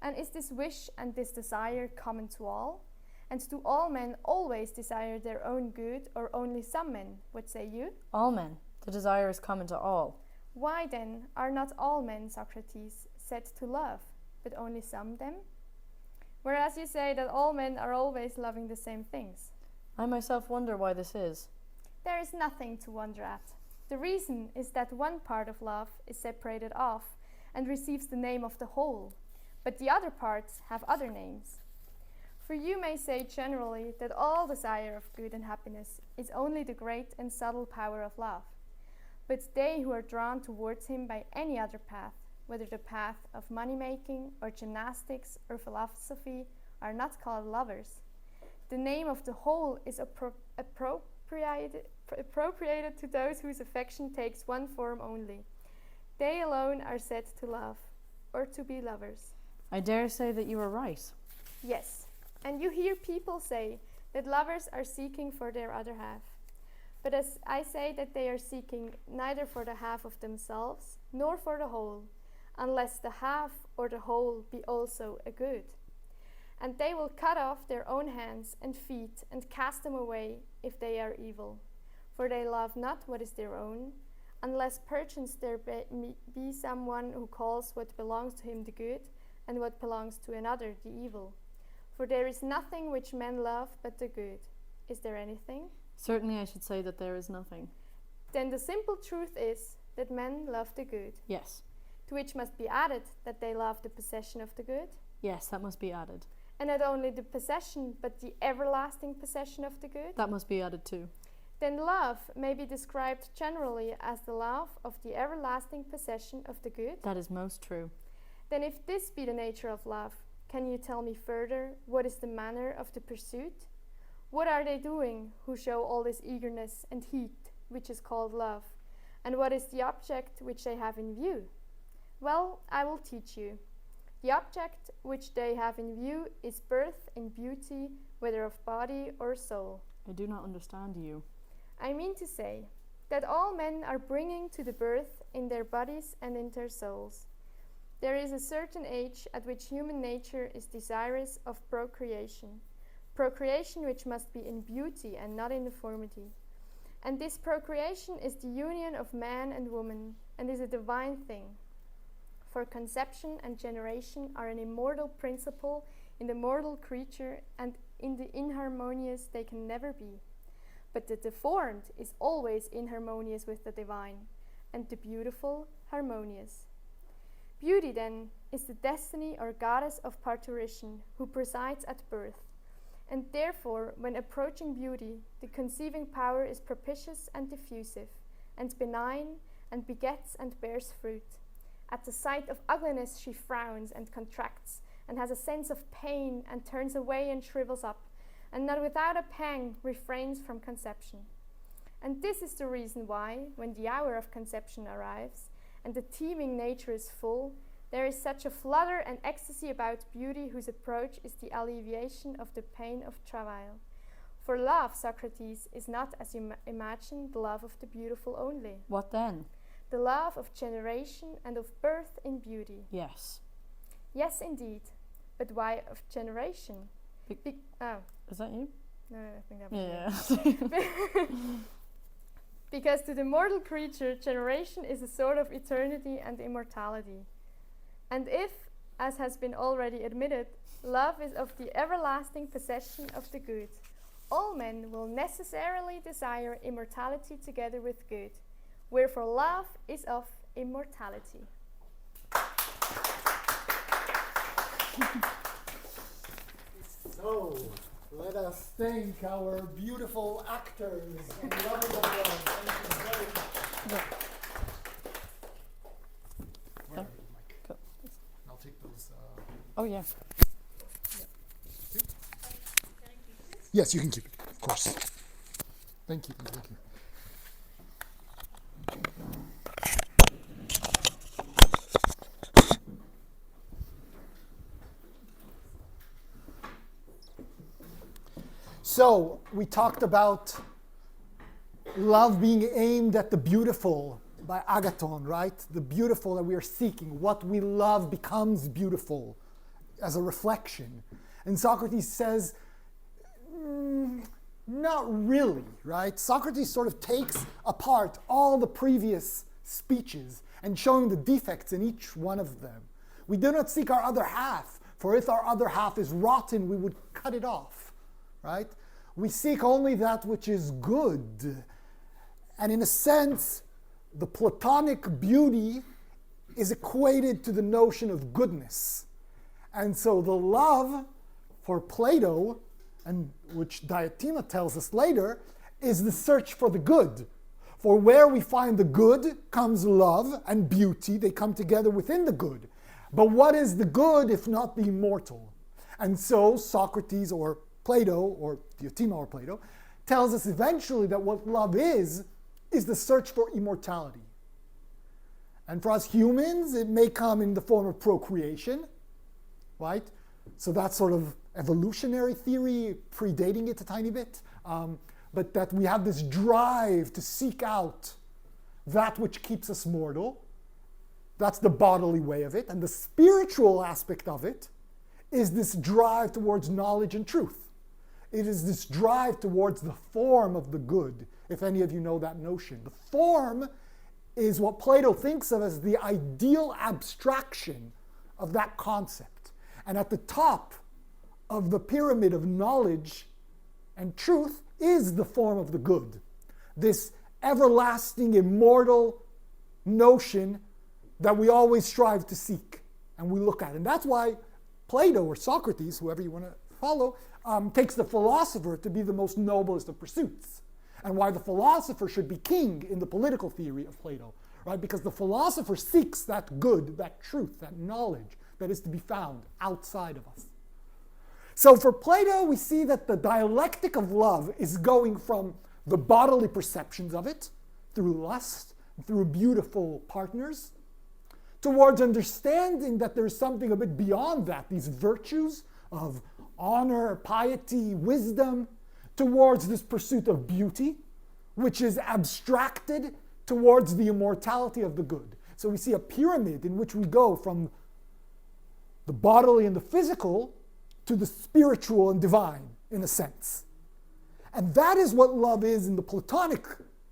And is this wish and this desire common to all? And do all men always desire their own good, or only some men? What say you? All men. The desire is common to all. Why then are not all men, Socrates, said to love, but only some them? Whereas you say that all men are always loving the same things. I myself wonder why this is. There is nothing to wonder at. The reason is that one part of love is separated off and receives the name of the whole, but the other parts have other names. For you may say generally that all desire of good and happiness is only the great and subtle power of love. But they who are drawn towards him by any other path, whether the path of money-making or gymnastics or philosophy, are not called lovers. The name of the whole is appropriated to those whose affection takes one form only. They alone are said to love, or to be lovers. I dare say that you are right. Yes, and you hear people say that lovers are seeking for their other half. But as I say that they are seeking neither for the half of themselves, nor for the whole, unless the half or the whole be also a good. And they will cut off their own hands and feet and cast them away if they are evil. For they love not what is their own, unless perchance there be someone who calls what belongs to him the good, and what belongs to another the evil. For there is nothing which men love but the good. Is there anything? Certainly I should say that there is nothing. Then the simple truth is that men love the good. Yes. To which must be added that they love the possession of the good. Yes, that must be added. And not only the possession, but the everlasting possession of the good. That must be added too. Then love may be described generally as the love of the everlasting possession of the good. That is most true. Then if this be the nature of love, can you tell me further what is the manner of the pursuit? What are they doing who show all this eagerness and heat, which is called love? And what is the object which they have in view? Well, I will teach you. The object which they have in view is birth in beauty, whether of body or soul. I do not understand you. I mean to say that all men are bringing to the birth in their bodies and in their souls. There is a certain age at which human nature is desirous of procreation which must be in beauty and not in deformity. And this procreation is the union of man and woman, and is a divine thing. For conception and generation are an immortal principle in the mortal creature, and in the inharmonious they can never be. But the deformed is always inharmonious with the divine, and the beautiful harmonious. Beauty, then, is the destiny or goddess of parturition, who presides at birth. And therefore, when approaching beauty, the conceiving power is propitious and diffusive, and benign, and begets and bears fruit. At the sight of ugliness she frowns and contracts, and has a sense of pain, and turns away and shrivels up, and not without a pang refrains from conception. And this is the reason why, when the hour of conception arrives, and the teeming nature is full, there is such a flutter and ecstasy about beauty whose approach is the alleviation of the pain of travail. For love, Socrates, is not, as you imagine, the love of the beautiful only. What then? The love of generation and of birth in beauty. Yes. Yes, indeed. But why of generation? Is that you? No, I think that was Yeah. Because to the mortal creature, generation is a sort of eternity and immortality. And if, as has been already admitted, love is of the everlasting possession of the good, all men will necessarily desire immortality together with good, wherefore love is of immortality. So, let us thank our beautiful actors and lovers of love. Thank you very much. Where are you, Mike? Cool. I'll take those. Oh, yeah. Yes, you can keep it, of course. Thank you. Thank you. So, we talked about love being aimed at the beautiful by Agathon, right? The beautiful that we are seeking. What we love becomes beautiful as a reflection. And Socrates says, not really, right? Socrates sort of takes apart all the previous speeches and showing the defects in each one of them. We do not seek our other half, for if our other half is rotten, we would cut it off, right? We seek only that which is good. And in a sense, the Platonic beauty is equated to the notion of goodness. And so the love for Plato, and which Diotima tells us later, is the search for the good. For where we find the good comes love and beauty. They come together within the good. But what is the good if not the immortal? And so Socrates or Plato, or Diotima or Plato, tells us eventually that what love is the search for immortality. And for us humans, it may come in the form of procreation, right? So that's sort of evolutionary theory, predating it a tiny bit. But that we have this drive to seek out that which keeps us mortal. That's the bodily way of it. And the spiritual aspect of it is this drive towards knowledge and truth. It is this drive towards the form of the good, if any of you know that notion. The form is what Plato thinks of as the ideal abstraction of that concept. And at the top of the pyramid of knowledge and truth is the form of the good. This everlasting, immortal notion that we always strive to seek and we look at. And that's why Plato or Socrates, whoever you want to follow, takes the philosopher to be the most noblest of pursuits. And why the philosopher should be king in the political theory of Plato, right? Because the philosopher seeks that good, that truth, that knowledge that is to be found outside of us. So for Plato, we see that the dialectic of love is going from the bodily perceptions of it, through lust, through beautiful partners, towards understanding that there's something a bit beyond that, these virtues of honor, piety, wisdom, towards this pursuit of beauty, which is abstracted towards the immortality of the good. So we see a pyramid in which we go from the bodily and the physical to the spiritual and divine, in a sense. And that is what love is in the Platonic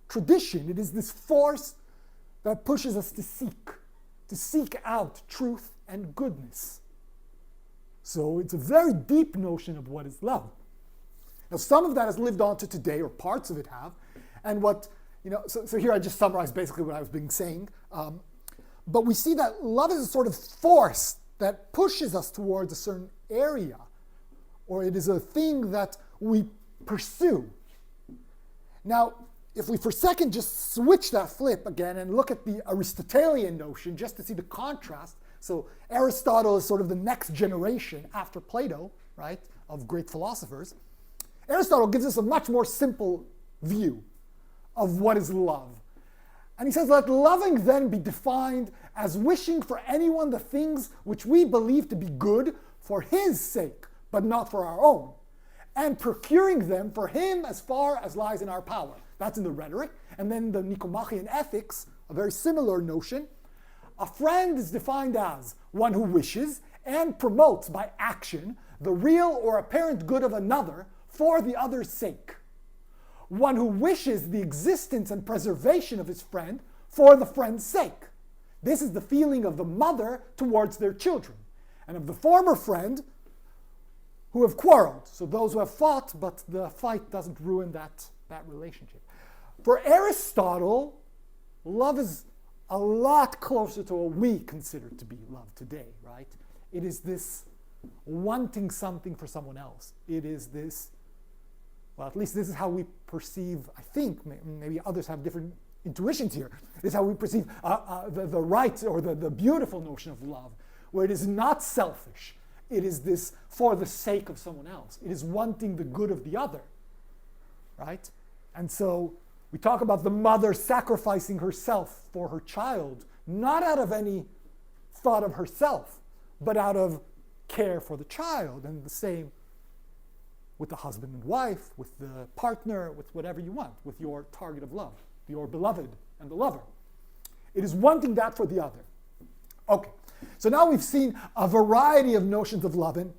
tradition. It is this force that pushes us to seek out truth and goodness. So it's a very deep notion of what is love. Now, some of that has lived on to today, or parts of it have. And what, so here I just summarized basically what I was being saying. But we see that love is a sort of force that pushes us towards a certain area, or it is a thing that we pursue. Now, if we for a second just switch that flip again and look at the Aristotelian notion, just to see the contrast. So Aristotle is sort of the next generation after Plato, right, of great philosophers. Aristotle gives us a much more simple view of what is love. And he says, let loving then be defined as wishing for anyone the things which we believe to be good for his sake, but not for our own, and procuring them for him as far as lies in our power. That's in the rhetoric. And then the Nicomachean ethics, a very similar notion. A friend is defined as one who wishes and promotes by action the real or apparent good of another for the other's sake. One who wishes the existence and preservation of his friend for the friend's sake. This is the feeling of the mother towards their children, and of the former friend who have quarreled. So those who have fought, but the fight doesn't ruin that relationship. For Aristotle, love is a lot closer to what we consider to be love today, right? It is this wanting something for someone else. It is this, well, at least this is how we perceive, I think, maybe others have different intuitions here. This is how we perceive the right or the beautiful notion of love, where it is not selfish. It is this for the sake of someone else. It is wanting the good of the other, right? And so we talk about the mother sacrificing herself for her child, not out of any thought of herself, but out of care for the child. And the same with the husband and wife, with the partner, with whatever you want, with your target of love, your beloved and the lover. It is wanting that for the other. Okay, so now we've seen a variety of notions of love. And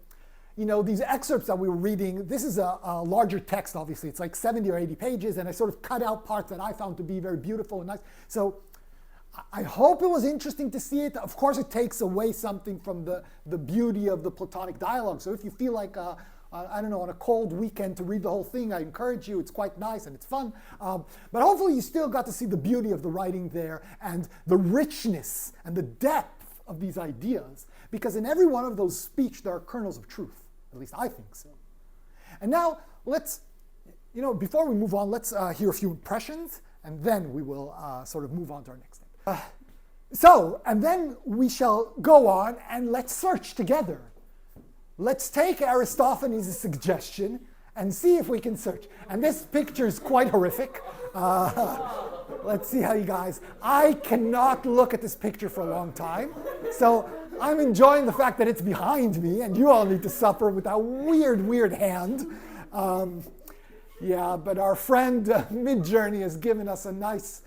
these excerpts that we were reading, this is a larger text, obviously. It's like 70 or 80 pages, and I sort of cut out parts that I found to be very beautiful and nice. So I hope it was interesting to see it. Of course, it takes away something from the beauty of the Platonic dialogue. So if you feel like, I don't know, on a cold weekend to read the whole thing, I encourage you. It's quite nice and it's fun. But hopefully you still got to see the beauty of the writing there and the richness and the depth of these ideas. Because in every one of those speeches, there are kernels of truth. At least I think so. And now let's, before we move on, let's hear a few impressions, and then we will sort of move on to our next step. And then we shall go on and let's search together. Let's take Aristophanes' suggestion and see if we can search. And this picture is quite horrific. Let's see how you guys... I cannot look at this picture for a long time. So I'm enjoying the fact that it's behind me, and you all need to suffer with that weird hand. But our friend Midjourney has given us a nice...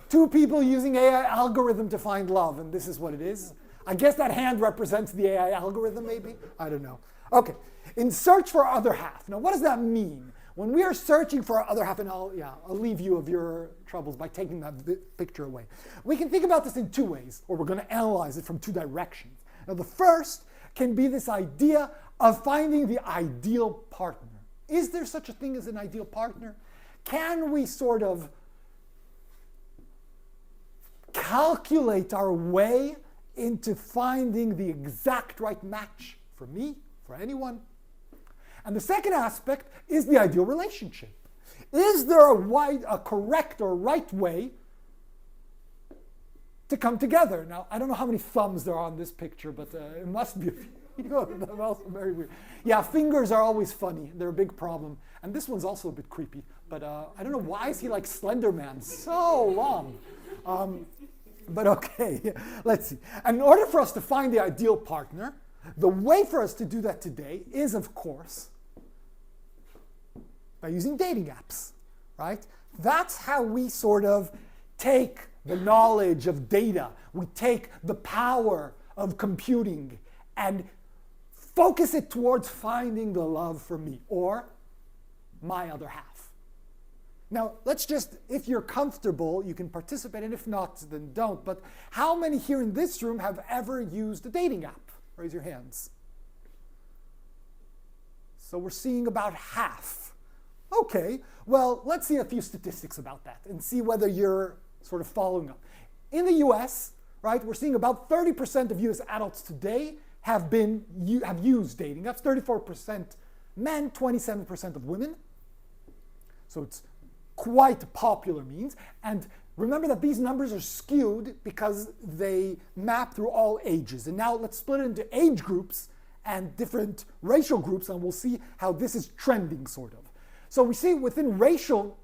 2 people using AI algorithm to find love, and this is what it is. I guess that hand represents the AI algorithm, maybe? I don't know. Okay, in search for our other half. Now, what does that mean? When we are searching for our other half, and I'll leave you of your troubles by taking that picture away. We can think about this in 2 ways, or we're going to analyze it from 2 directions. Now, the first can be this idea of finding the ideal partner. Is there such a thing as an ideal partner? Can we sort of calculate our way into finding the exact right match for me, for anyone? And the second aspect is the ideal relationship. Is there a correct or right way to come together? Now, I don't know how many thumbs there are on this picture, but it must be a few. That's also very weird. Yeah, fingers are always funny. They're a big problem. And this one's also a bit creepy. But I don't know, why is he like Slender Man? So long. But okay, let's see. And in order for us to find the ideal partner, the way for us to do that today is, of course, by using dating apps, right? That's how we sort of take the knowledge of data, we take the power of computing and focus it towards finding the love for me or my other half. Now, let's just, if you're comfortable, you can participate, and if not, then don't. But how many here in this room have ever used a dating app? Raise your hands. So we're seeing about half. Okay, well, let's see a few statistics about that and see whether you're sort of following up. In the US, right, we're seeing about 30% of US adults today have used dating apps, 34% men, 27% of women. So it's quite popular means. And remember that these numbers are skewed because they map through all ages. And now let's split it into age groups and different racial groups, and we'll see how this is trending, sort of. So we see within racial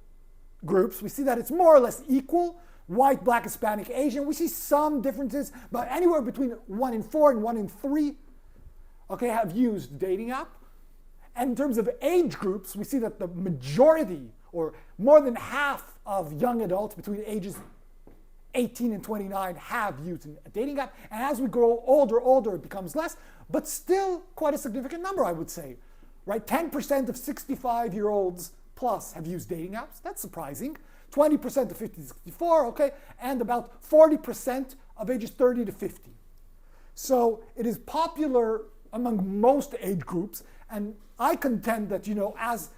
groups, we see that it's more or less equal. White, black, Hispanic, Asian. We see some differences, but anywhere between 1 in 4 and 1 in 3, okay, have used dating app. And in terms of age groups, we see that the majority, or more than half of young adults between ages 18 and 29 have used a dating app. And as we grow older, it becomes less, but still quite a significant number, I would say. Right? 10% of 65-year-olds plus have used dating apps. That's surprising. 20% of 50 to 64, okay, and about 40% of ages 30 to 50. So it is popular among most age groups, and I contend that, as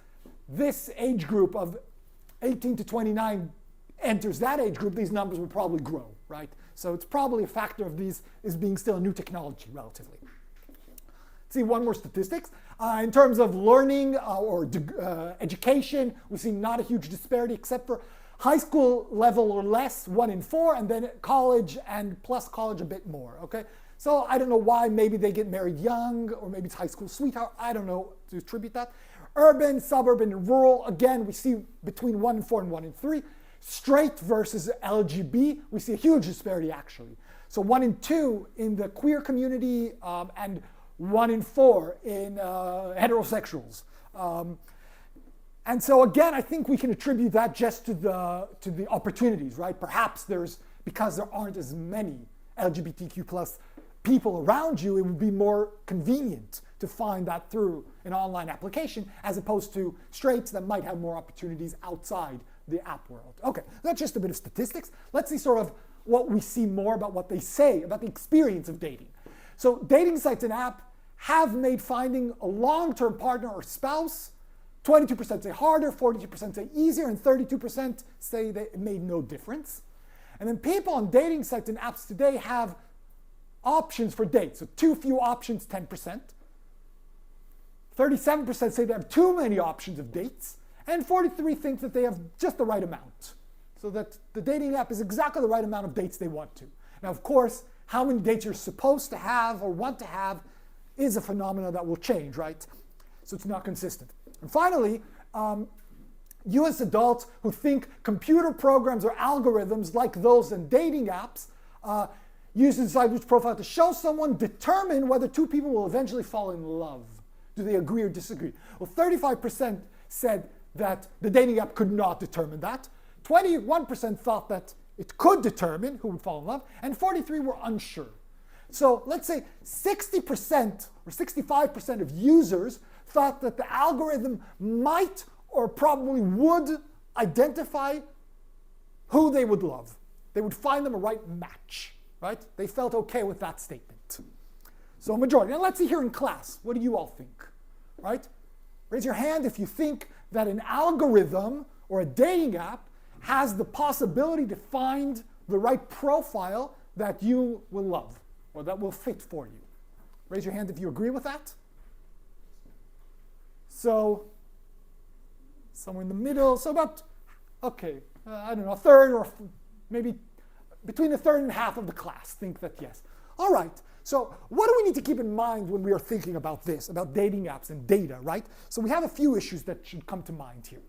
this age group of 18 to 29 enters that age group, these numbers will probably grow, right? So it's probably a factor of these is being still a new technology relatively. See one more statistics. In terms of learning or education, we see not a huge disparity except for high school level or less, 1 in 4, and then college and plus college a bit more, okay? So I don't know why, maybe they get married young, or maybe it's high school sweetheart, I don't know to attribute that. Urban, suburban, and rural, again, we see between 1 in 4 and 1 in 3. Straight versus LGB, we see a huge disparity actually. So 1 in 2 in the queer community and 1 in 4 in heterosexuals. And so again, I think we can attribute that just to the opportunities, right? Perhaps because there aren't as many LGBTQ plus people around you, it would be more convenient to find that through an online application as opposed to straights that might have more opportunities outside the app world. Okay, that's just a bit of statistics. Let's see sort of what we see more about what they say about the experience of dating. So dating sites and app have made finding a long-term partner or spouse 22% say harder, 42% say easier, and 32% say that it made no difference. And then people on dating sites and apps today have options for dates. So too few options, 10%. 37% say they have too many options of dates. And 43% think that they have just the right amount. So that the dating app is exactly the right amount of dates they want to. Now, of course, how many dates you're supposed to have or want to have is a phenomenon that will change, right? So it's not consistent. And finally, you as adults who think computer programs or algorithms like those in dating apps use the decide which profile to show someone determine whether two people will eventually fall in love. Do they agree or disagree? Well, 35% said that the dating app could not determine that. 21% thought that it could determine who would fall in love, and 43% were unsure. So let's say 60% or 65% of users thought that the algorithm might or probably would identify who they would love. They would find them a right match, right? They felt okay with that statement. So a majority. Now let's see here in class. What do you all think, right? Raise your hand if you think that an algorithm or a dating app has the possibility to find the right profile that you will love or that will fit for you. Raise your hand if you agree with that. So somewhere in the middle, so about, okay, I don't know, a third or maybe between a third and half of the class think that yes. All right, so what do we need to keep in mind when we are thinking about this, about dating apps and data, right? So we have a few issues that should come to mind here.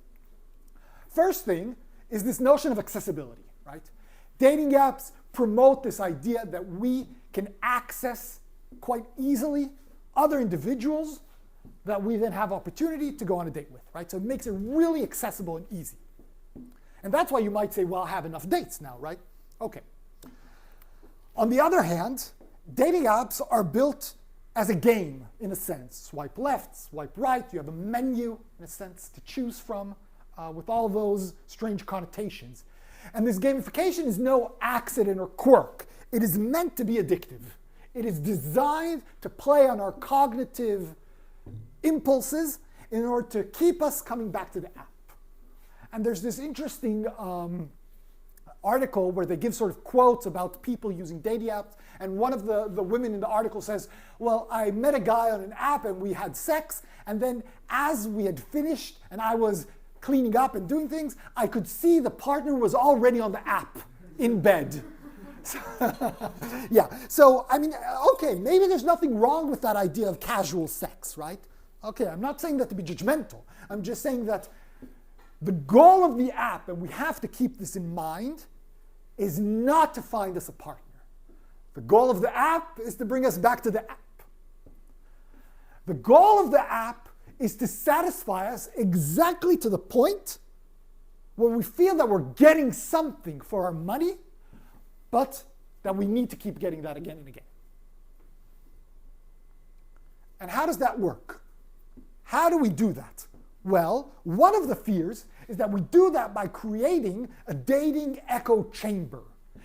First thing is this notion of accessibility, right? Dating apps promote this idea that we can access quite easily other individuals that we then have opportunity to go on a date with, right? So it makes it really accessible and easy. And that's why you might say, well, I have enough dates now, right? Okay. On the other hand, dating apps are built as a game, in a sense. Swipe left, swipe right, you have a menu, in a sense, to choose from with all those strange connotations. And this gamification is no accident or quirk. It is meant to be addictive. It is designed to play on our cognitive impulses in order to keep us coming back to the app. And there's this interesting article where they give sort of quotes about people using dating apps, and one of the women in the article says, well, I met a guy on an app and we had sex, and then as we had finished and I was cleaning up and doing things, I could see the partner was already on the app in bed. Yeah, so I mean, okay, maybe there's nothing wrong with that idea of casual sex, right? Okay, I'm not saying that to be judgmental. I'm just saying that The goal of the app, and we have to keep this in mind, is not to find us a partner. The goal of the app is to bring us back to the app. The goal of the app is to satisfy us exactly to the point where we feel that we're getting something for our money, but that we need to keep getting that again and again. And how does that work? How do we do that? Well, one of the fears is that we do that by creating a dating echo chamber.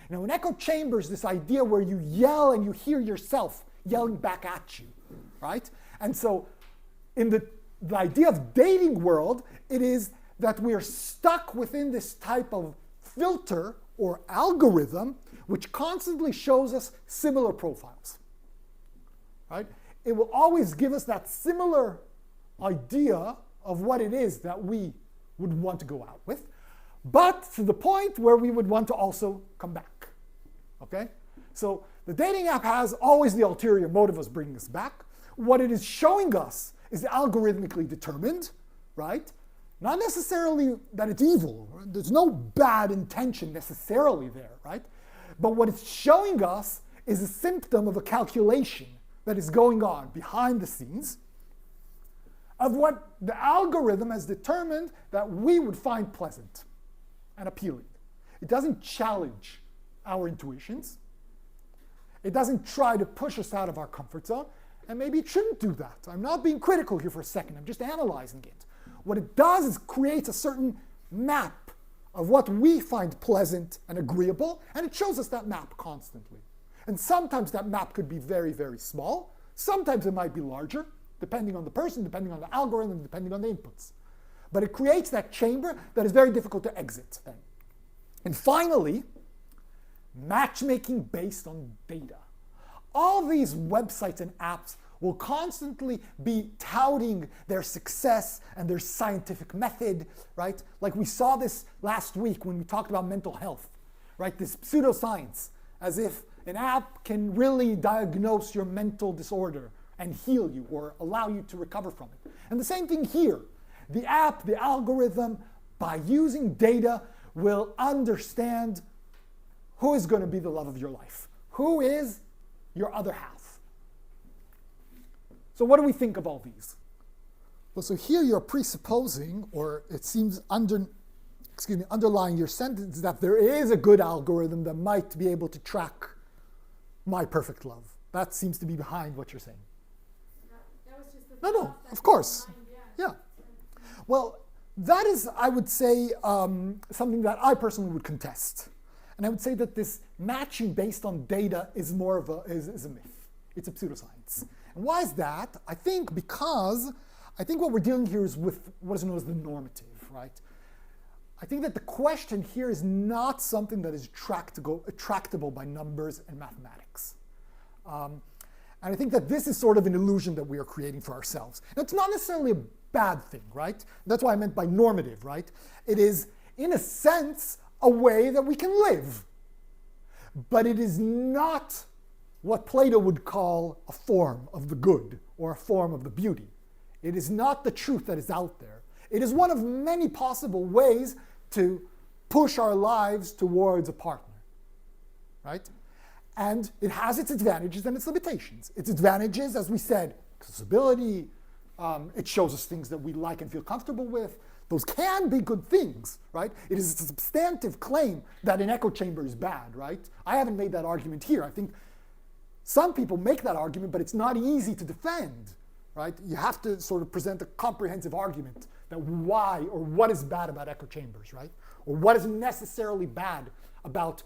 You know, an echo chamber is this idea where you yell and you hear yourself yelling back at you, right? And so in the idea of dating world, it is that we are stuck within this type of filter or algorithm which constantly shows us similar profiles, right? It will always give us that similar idea of what it is that we would want to go out with, but to the point where we would want to also come back, okay? So the dating app has always the ulterior motive of bringing us back. What it is showing us is algorithmically determined, right? Not necessarily that it's evil. There's no bad intention necessarily there, right? But what it's showing us is a symptom of a calculation that is going on behind the scenes of what the algorithm has determined that we would find pleasant and appealing. It doesn't challenge our intuitions. It doesn't try to push us out of our comfort zone. And maybe it shouldn't do that. I'm not being critical here for a second. I'm just analyzing it. What it does is creates a certain map of what we find pleasant and agreeable, and it shows us that map constantly. And sometimes that map could be very, very small. Sometimes it might be larger, depending on the person, depending on the algorithm, depending on the inputs. But it creates that chamber that is very difficult to exit then. And finally, matchmaking based on data. All these websites and apps will constantly be touting their success and their scientific method, right? Like we saw this last week when we talked about mental health, right? This pseudoscience, as if an app can really diagnose your mental disorder and heal you or allow you to recover from it. And the same thing here. The app, the algorithm, by using data, will understand who is going to be the love of your life. Who is your other half? So what do we think of all these? Well, so here you're presupposing, or it seems underlying your sentence that there is a good algorithm that might be able to track my perfect love. That seems to be behind what you're saying. That was just the No, of course. Yeah. Well, that is, I would say, something that I personally would contest. And I would say that this matching based on data is more of is a myth. It's a pseudoscience. And why is that? I think because what we're dealing here is with what is known as the normative, right? I think that the question here is not something that is tractable by numbers and mathematics. And I think that this is sort of an illusion that we are creating for ourselves. Now, it's not necessarily a bad thing, right? That's what I meant by normative, right? It is, in a sense, a way that we can live. But it is not what Plato would call a form of the good or a form of the beauty. It is not the truth that is out there. It is one of many possible ways to push our lives towards a partner, right? And it has its advantages and its limitations. Its advantages, as we said, accessibility, it shows us things that we like and feel comfortable with. Those can be good things, right? It is a substantive claim that an echo chamber is bad, right? I haven't made that argument here. I think some people make that argument, but it's not easy to defend, right? You have to sort of present a comprehensive argument that why or what is bad about echo chambers, right? Or what is necessarily bad about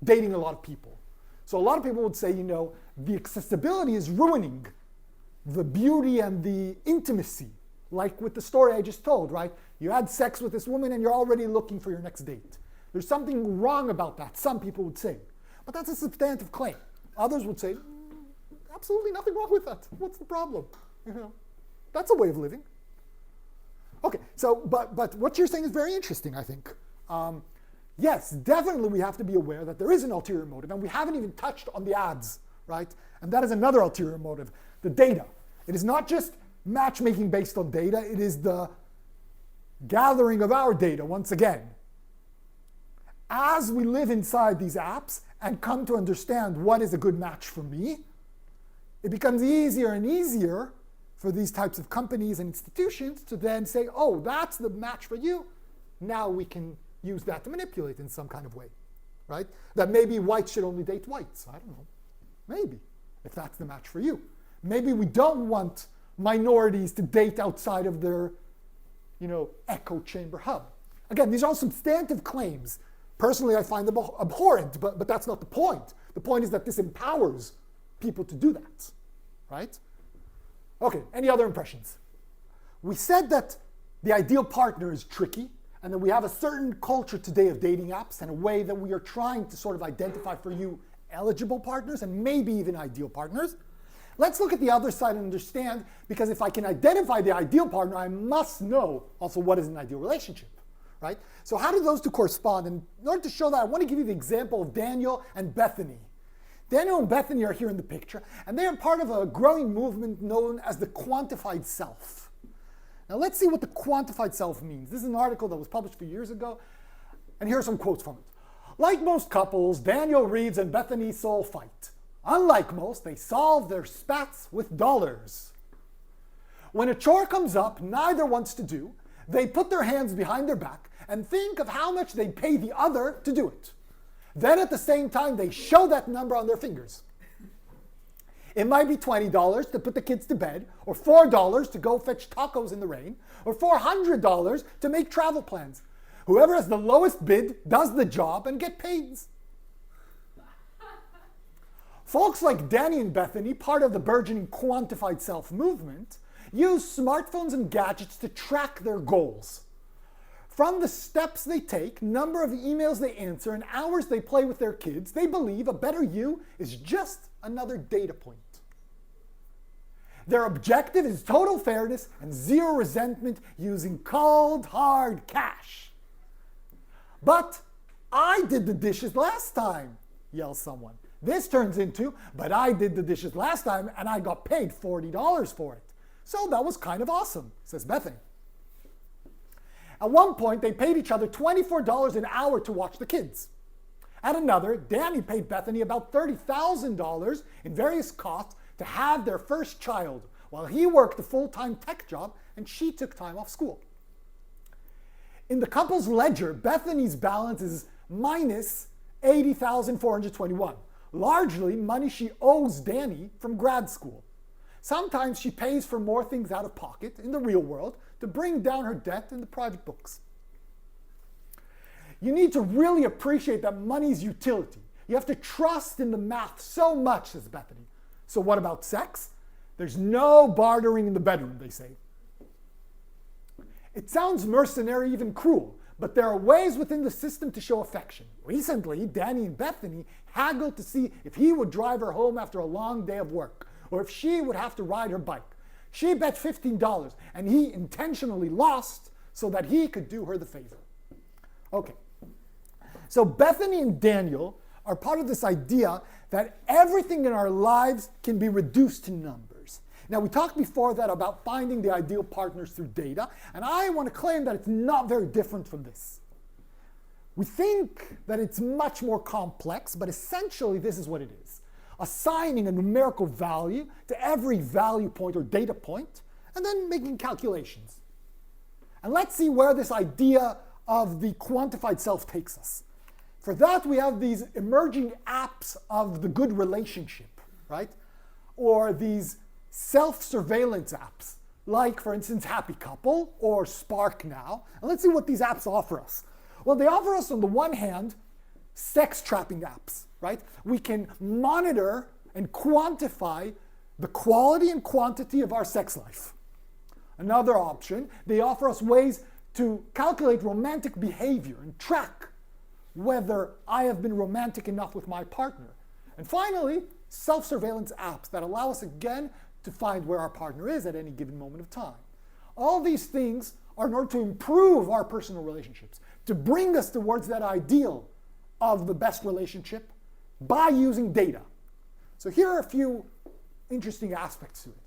dating a lot of people. So a lot of people would say, the accessibility is ruining the beauty and the intimacy, like with the story I just told, right? You had sex with this woman and you're already looking for your next date. There's something wrong about that, some people would say. But that's a substantive claim. Others would say, absolutely nothing wrong with that. What's the problem? That's a way of living. Okay, so, but what you're saying is very interesting, I think. Yes, definitely we have to be aware that there is an ulterior motive, and we haven't even touched on the ads, right? And that is another ulterior motive, the data. It is not just matchmaking based on data, it is the gathering of our data once again. As we live inside these apps and come to understand what is a good match for me, it becomes easier and easier for these types of companies and institutions to then say, oh, that's the match for you. Now we can use that to manipulate in some kind of way, right? That maybe whites should only date whites. I don't know. Maybe, if that's the match for you. Maybe we don't want minorities to date outside of their, echo chamber hub. Again, these are all substantive claims. Personally, I find them abhorrent, but that's not the point. The point is that this empowers people to do that, right? Okay, any other impressions? We said that the ideal partner is tricky, and that we have a certain culture today of dating apps and a way that we are trying to sort of identify for you eligible partners and maybe even ideal partners. Let's look at the other side and understand, because if I can identify the ideal partner, I must know also what is an ideal relationship, right? So how do those two correspond? And in order to show that, I want to give you the example of Daniel and Bethany. Daniel and Bethany are here in the picture, and they are part of a growing movement known as the quantified self. Now let's see what the quantified self means. This is an article that was published a few years ago, and here are some quotes from it. Like most couples, Daniel reads and Bethany soul fight. Unlike most, they solve their spats with dollars. When a chore comes up neither wants to do, they put their hands behind their back and think of how much they pay the other to do it. Then at the same time, they show that number on their fingers. It might be $20 to put the kids to bed, or $4 to go fetch tacos in the rain, or $400 to make travel plans. Whoever has the lowest bid does the job and get paid. Folks like Danny and Bethany, part of the burgeoning quantified self movement, use smartphones and gadgets to track their goals. From the steps they take, number of emails they answer, and hours they play with their kids, they believe a better you is just another data point. Their objective is total fairness and zero resentment using cold, hard cash. But I did the dishes last time, yells someone. This turns into, but I did the dishes last time and I got paid $40 for it. So that was kind of awesome, says Bethany. At one point, they paid each other $24 an hour to watch the kids. At another, Danny paid Bethany about $30,000 in various costs to have their first child, while he worked a full-time tech job and she took time off school. In the couple's ledger, Bethany's balance is minus $80,421, largely money she owes Danny from grad school. Sometimes she pays for more things out of pocket in the real world to bring down her debt in the private books. You need to really appreciate that money's utility. You have to trust in the math so much, says Bethany. So what about sex? There's no bartering in the bedroom, they say. It sounds mercenary, even cruel, but there are ways within the system to show affection. Recently, Danny and Bethany haggled to see if he would drive her home after a long day of work, or if she would have to ride her bike. She bet $15, and he intentionally lost so that he could do her the favor. Okay, so Bethany and Daniel are part of this idea that everything in our lives can be reduced to numbers. Now, we talked before that about finding the ideal partners through data, and I want to claim that it's not very different from this. We think that it's much more complex, but essentially this is what it is. Assigning a numerical value to every value point or data point, and then making calculations. And let's see where this idea of the quantified self takes us. For that, we have these emerging apps of the good relationship, right? Or these self-surveillance apps, like, for instance, Happy Couple or Spark Now. And let's see what these apps offer us. Well, they offer us, on the one hand, sex trapping apps, right? We can monitor and quantify the quality and quantity of our sex life. Another option, they offer us ways to calculate romantic behavior and track whether I have been romantic enough with my partner. And finally, self-surveillance apps that allow us again to find where our partner is at any given moment of time. All these things are in order to improve our personal relationships, to bring us towards that ideal of the best relationship by using data. So here are a few interesting aspects to it.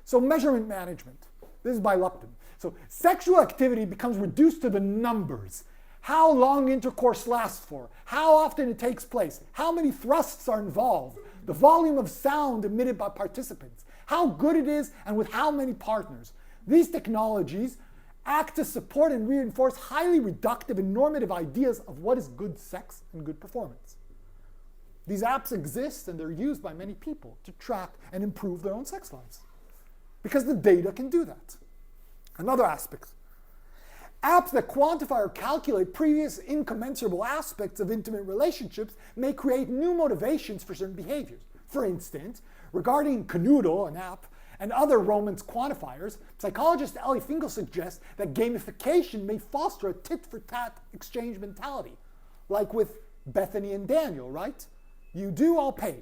So measurement management. This is by Lupton. So sexual activity becomes reduced to the numbers. How long intercourse lasts for, how often it takes place, how many thrusts are involved, the volume of sound emitted by participants, how good it is, and with how many partners. These technologies act to support and reinforce highly reductive and normative ideas of what is good sex and good performance. These apps exist and they're used by many people to track and improve their own sex lives because the data can do that. Another aspect. Apps that quantify or calculate previous incommensurable aspects of intimate relationships may create new motivations for certain behaviors. For instance, regarding Canoodle, an app, and other romance quantifiers, psychologist Ellie Finkel suggests that gamification may foster a tit-for-tat exchange mentality, like with Bethany and Daniel, right? You do, I'll pay.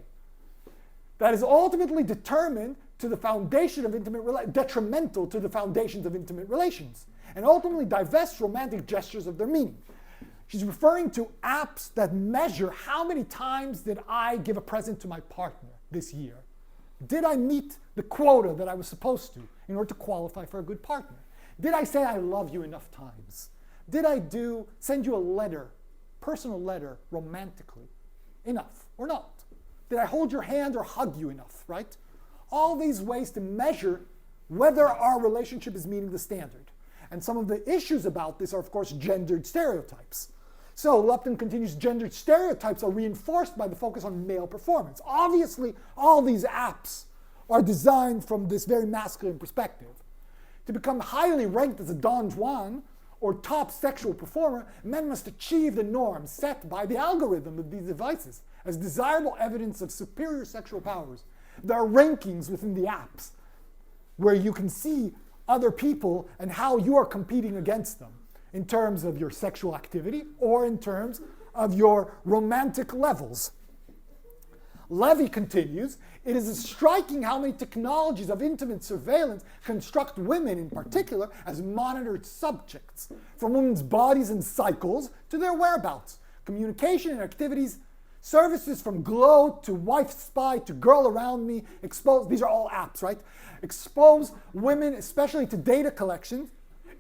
That is ultimately determined to the foundation of detrimental to the foundations of intimate relations, and ultimately divests romantic gestures of their meaning. She's referring to apps that measure how many times did I give a present to my partner this year. Did I meet the quota that I was supposed to in order to qualify for a good partner? Did I say I love you enough times? Did I send you a letter, personal letter, romantically enough or not? Did I hold your hand or hug you enough, right? All these ways to measure whether our relationship is meeting the standard. And some of the issues about this are, of course, gendered stereotypes. So Lupton continues, gendered stereotypes are reinforced by the focus on male performance. Obviously, all these apps are designed from this very masculine perspective. To become highly ranked as a Don Juan or top sexual performer, men must achieve the norms set by the algorithm of these devices as desirable evidence of superior sexual powers. There are rankings within the apps where you can see other people and how you are competing against them in terms of your sexual activity or in terms of your romantic levels. Levy continues, it is striking how many technologies of intimate surveillance construct women in particular as monitored subjects, from women's bodies and cycles to their whereabouts, communication and activities, services from Glow to Wife Spy to Girl Around Me, these are all apps, right? Expose women, especially to data collection,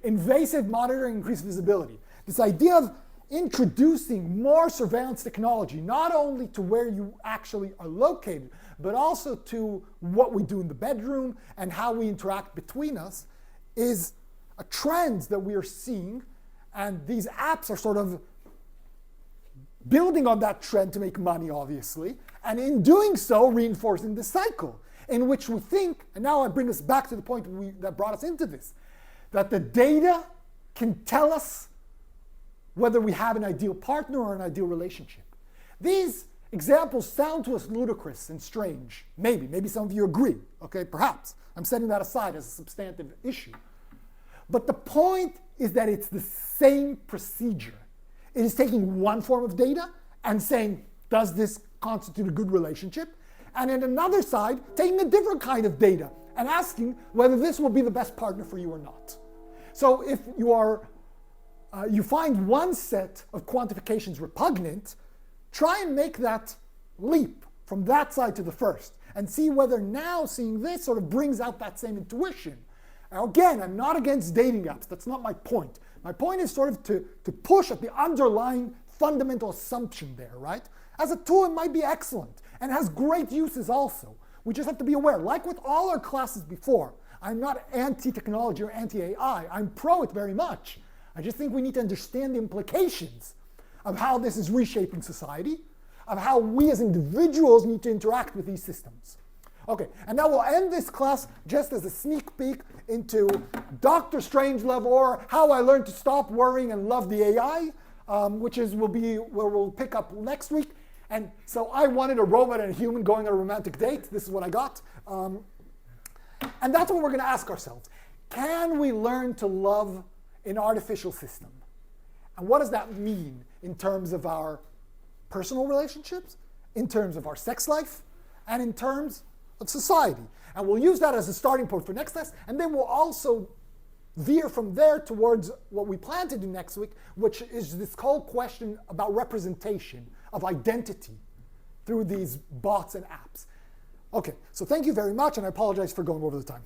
invasive monitoring, increased visibility. This idea of introducing more surveillance technology, not only to where you actually are located, but also to what we do in the bedroom and how we interact between us, is a trend that we are seeing. And these apps are sort of building on that trend to make money, obviously, and in doing so, reinforcing the cycle in which we think, and now I bring us back to the point that brought us into this, that the data can tell us whether we have an ideal partner or an ideal relationship. These examples sound to us ludicrous and strange. Maybe some of you agree, okay, perhaps. I'm setting that aside as a substantive issue. But the point is that it's the same procedure. It is taking one form of data and saying, does this constitute a good relationship? And in another side, taking a different kind of data and asking whether this will be the best partner for you or not. So if you find one set of quantifications repugnant, try and make that leap from that side to the first and see whether now seeing this sort of brings out that same intuition. Now again, I'm not against dating apps. That's not my point. My point is sort of to push at the underlying fundamental assumption there, right? As a tool, it might be excellent and has great uses also. We just have to be aware. Like with all our classes before, I'm not anti-technology or anti-AI. I'm pro it very much. I just think we need to understand the implications of how this is reshaping society, of how we as individuals need to interact with these systems. Okay, and now we'll end this class just as a sneak peek into Dr. Strangelove, or How I Learned to Stop Worrying and Love the AI, which will be where we'll pick up next week. And so I wanted a robot and a human going on a romantic date. This is what I got. And that's what we're going to ask ourselves. Can we learn to love an artificial system? And what does that mean in terms of our personal relationships, in terms of our sex life, and in terms of society? And we'll use that as a starting point for next class, and then we'll also veer from there towards what we plan to do next week, which is this whole question about representation of identity through these bots and apps. Okay, so thank you very much, and I apologize for going over the time.